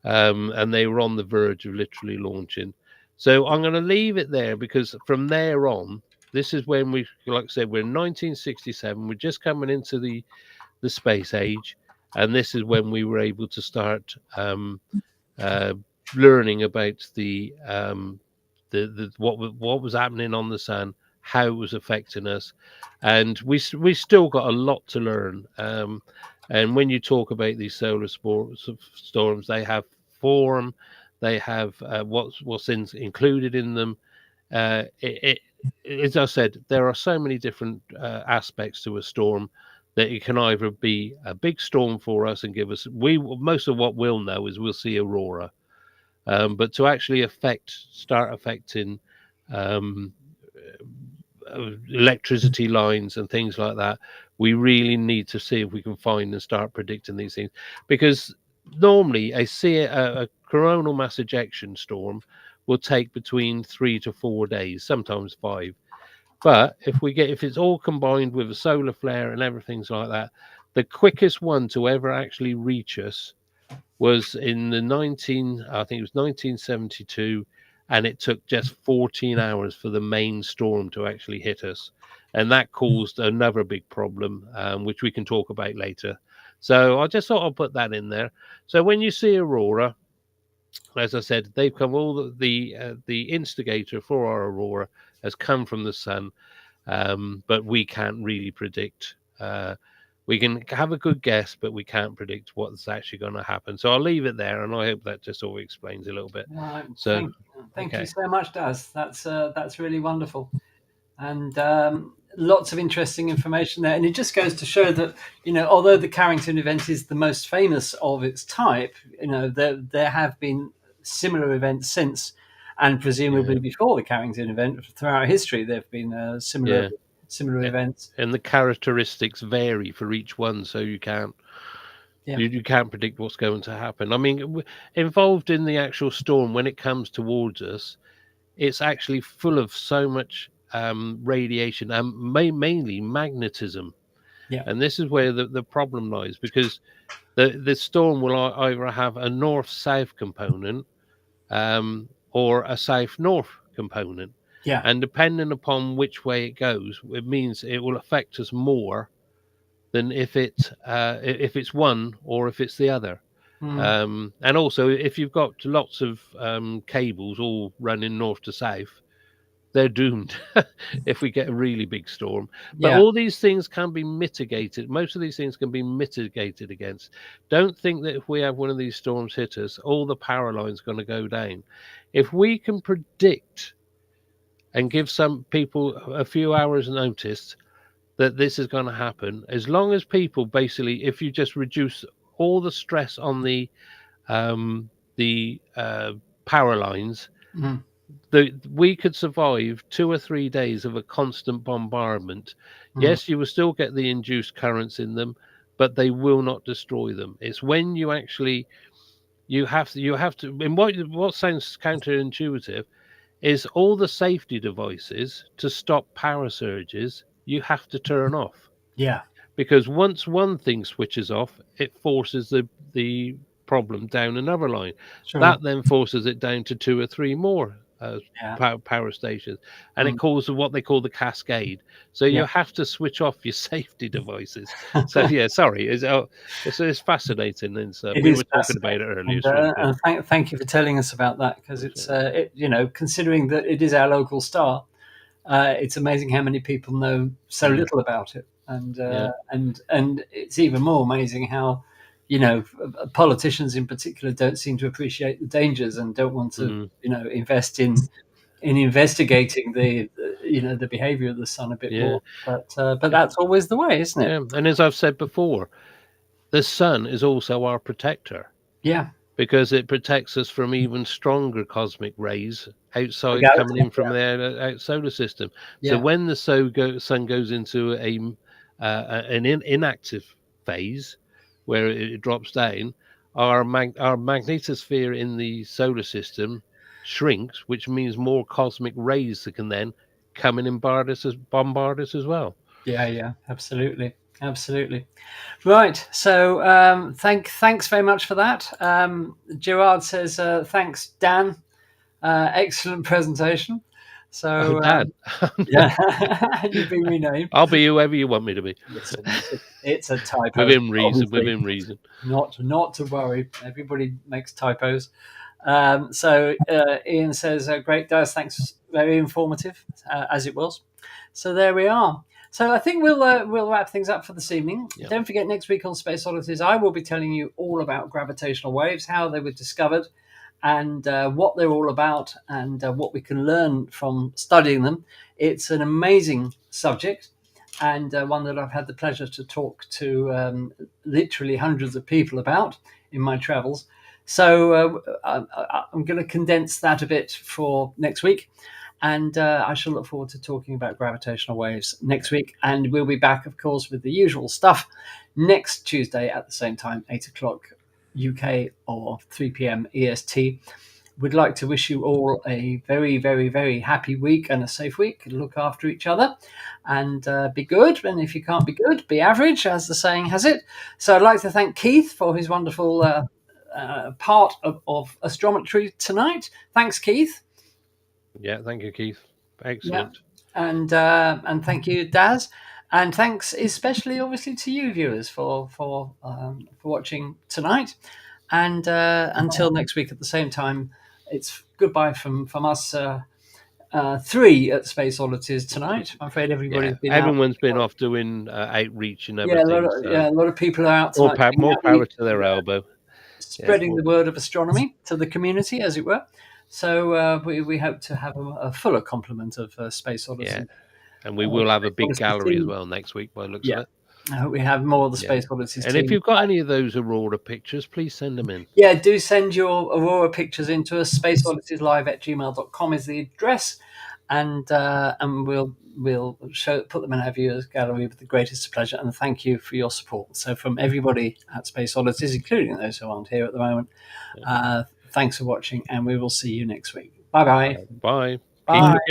And they were on the verge of literally launching. So I'm going to leave it there because from there on, this is when like I said, we're in 1967. We're just coming into the space age. And this is when we were able to start learning about what was happening on the sun, how it was affecting us, and we still got a lot to learn. And when you talk about these solar storms, they have form, they have what's included in them. As I said, there are so many different aspects to a storm that it can either be a big storm for us and give us most of what we'll know is we'll see aurora. But to actually start affecting electricity lines and things like that, we really need to see if we can find and start predicting these things. Because normally a coronal mass ejection storm will take between 3 to 4 days, sometimes 5. But if it's all combined with a solar flare and everything's like that, the quickest one to ever actually reach us was in I think it was 1972, and it took just 14 hours for the main storm to actually hit us. And that caused another big problem, which we can talk about later. So I just thought I'll put that in there. So when you see aurora, as I said, they've come the instigator for our aurora has come from the sun, but we can't really predict. We can have a good guess, but we can't predict what's actually going to happen. So I'll leave it there, and I hope that just all explains a little bit. Right. So thank you so much, Daz. That's really wonderful, and lots of interesting information there. And it just goes to show that although the Carrington event is the most famous of its type, there have been similar events since, and presumably before the Carrington event throughout history, there have been similar events, and the characteristics vary for each one, so you can't you can't predict what's going to happen. I mean, involved in the actual storm, when it comes towards us, it's actually full of so much radiation and mainly magnetism. And this is where the problem lies, because the storm will either have a north-south component or a south-north component. And depending upon which way it goes, it means it will affect us more than if it's one or if it's the other. And also, if you've got lots of cables all running north to south, they're doomed if we get a really big storm. But all these things can be mitigated. Most of these things can be mitigated against. Don't think that if we have one of these storms hit us, all the power lines going to go down. If we can predict and give some people a few hours notice that this is going to happen, as long as people basically, if you just reduce all the stress on the power lines, we could survive 2 or 3 days of a constant bombardment. Yes, you will still get the induced currents in them, but they will not destroy them. It's when you actually you have to. And what sounds counterintuitive is all the safety devices to stop power surges you have to turn off. Yeah. Because once one thing switches off, it forces the problem down another line. Sure. That then forces it down to 2 or 3 more power stations, and it causes what they call the cascade. So you have to switch off your safety devices. So sorry, it's fascinating, and so we were talking about it earlier. And thank you for telling us about that, because it's considering that it is our local star, it's amazing how many people know so little about it, and it's even more amazing how politicians in particular don't seem to appreciate the dangers and don't want to invest in investigating the behavior of the sun a bit more. But that's always the way, isn't it? Yeah. And as I've said before, the sun is also our protector. Yeah. Because it protects us from even stronger cosmic rays outside coming in from the solar system. So when the sun goes into an inactive phase, where it drops down, our magnetosphere in the solar system shrinks, which means more cosmic rays that can then come and bombard us as well. Yeah, absolutely. Right. So thanks very much for that. Gerard says thanks, Dan. Excellent presentation. So Dan, you've been renamed. I'll be whoever you want me to be. Listen, it's a typo. Within reason. Not to worry. Everybody makes typos. So Ian says, "Great, Daz. Thanks. Very informative, as it was." So there we are. So I think we'll wrap things up for this evening. Yep. Don't forget, next week on Space Oddities, I will be telling you all about gravitational waves, how they were discovered, and what they're all about, and what we can learn from studying them. It's an amazing subject, and one that I've had the pleasure to talk to literally hundreds of people about in my travels. So I'm going to condense that a bit for next week. And I shall look forward to talking about gravitational waves next week. And we'll be back, of course, with the usual stuff next Tuesday at the same time, 8 o'clock UK or 3 p.m. EST. We'd like to wish you all a very, very, very happy week and a safe week. Look after each other and be good. And if you can't be good, be average, as the saying has it. So I'd like to thank Keith for his wonderful part of Astrometry tonight. Thanks, Keith. Yeah, thank you, Keith. Excellent. Yeah. And thank you, Daz. And thanks especially, obviously, to you viewers for watching tonight. And until next week at the same time, it's goodbye from us three at Space Oddities tonight. I'm afraid everybody's been everyone's been off doing outreach and everything. A lot of people are out tonight. More power to their elbow. Spreading the word of astronomy to the community, as it were. So we hope to have a fuller complement of Space Oddities. Yeah. And we will have a big gallery as well next week by the looks of it. I hope we have more of the Space Oddities and team. if you've got any of those Aurora pitures, please send them in. Yeah, do send your Aurora pictures into us. spaceodditieslive@gmail.com is the address. And we'll put them in our viewers gallery with the greatest pleasure. And thank you for your support. So from everybody at Space Oddities, including those who aren't here at the moment, thanks for watching, and we will see you next week. Bye-bye. Bye. Bye.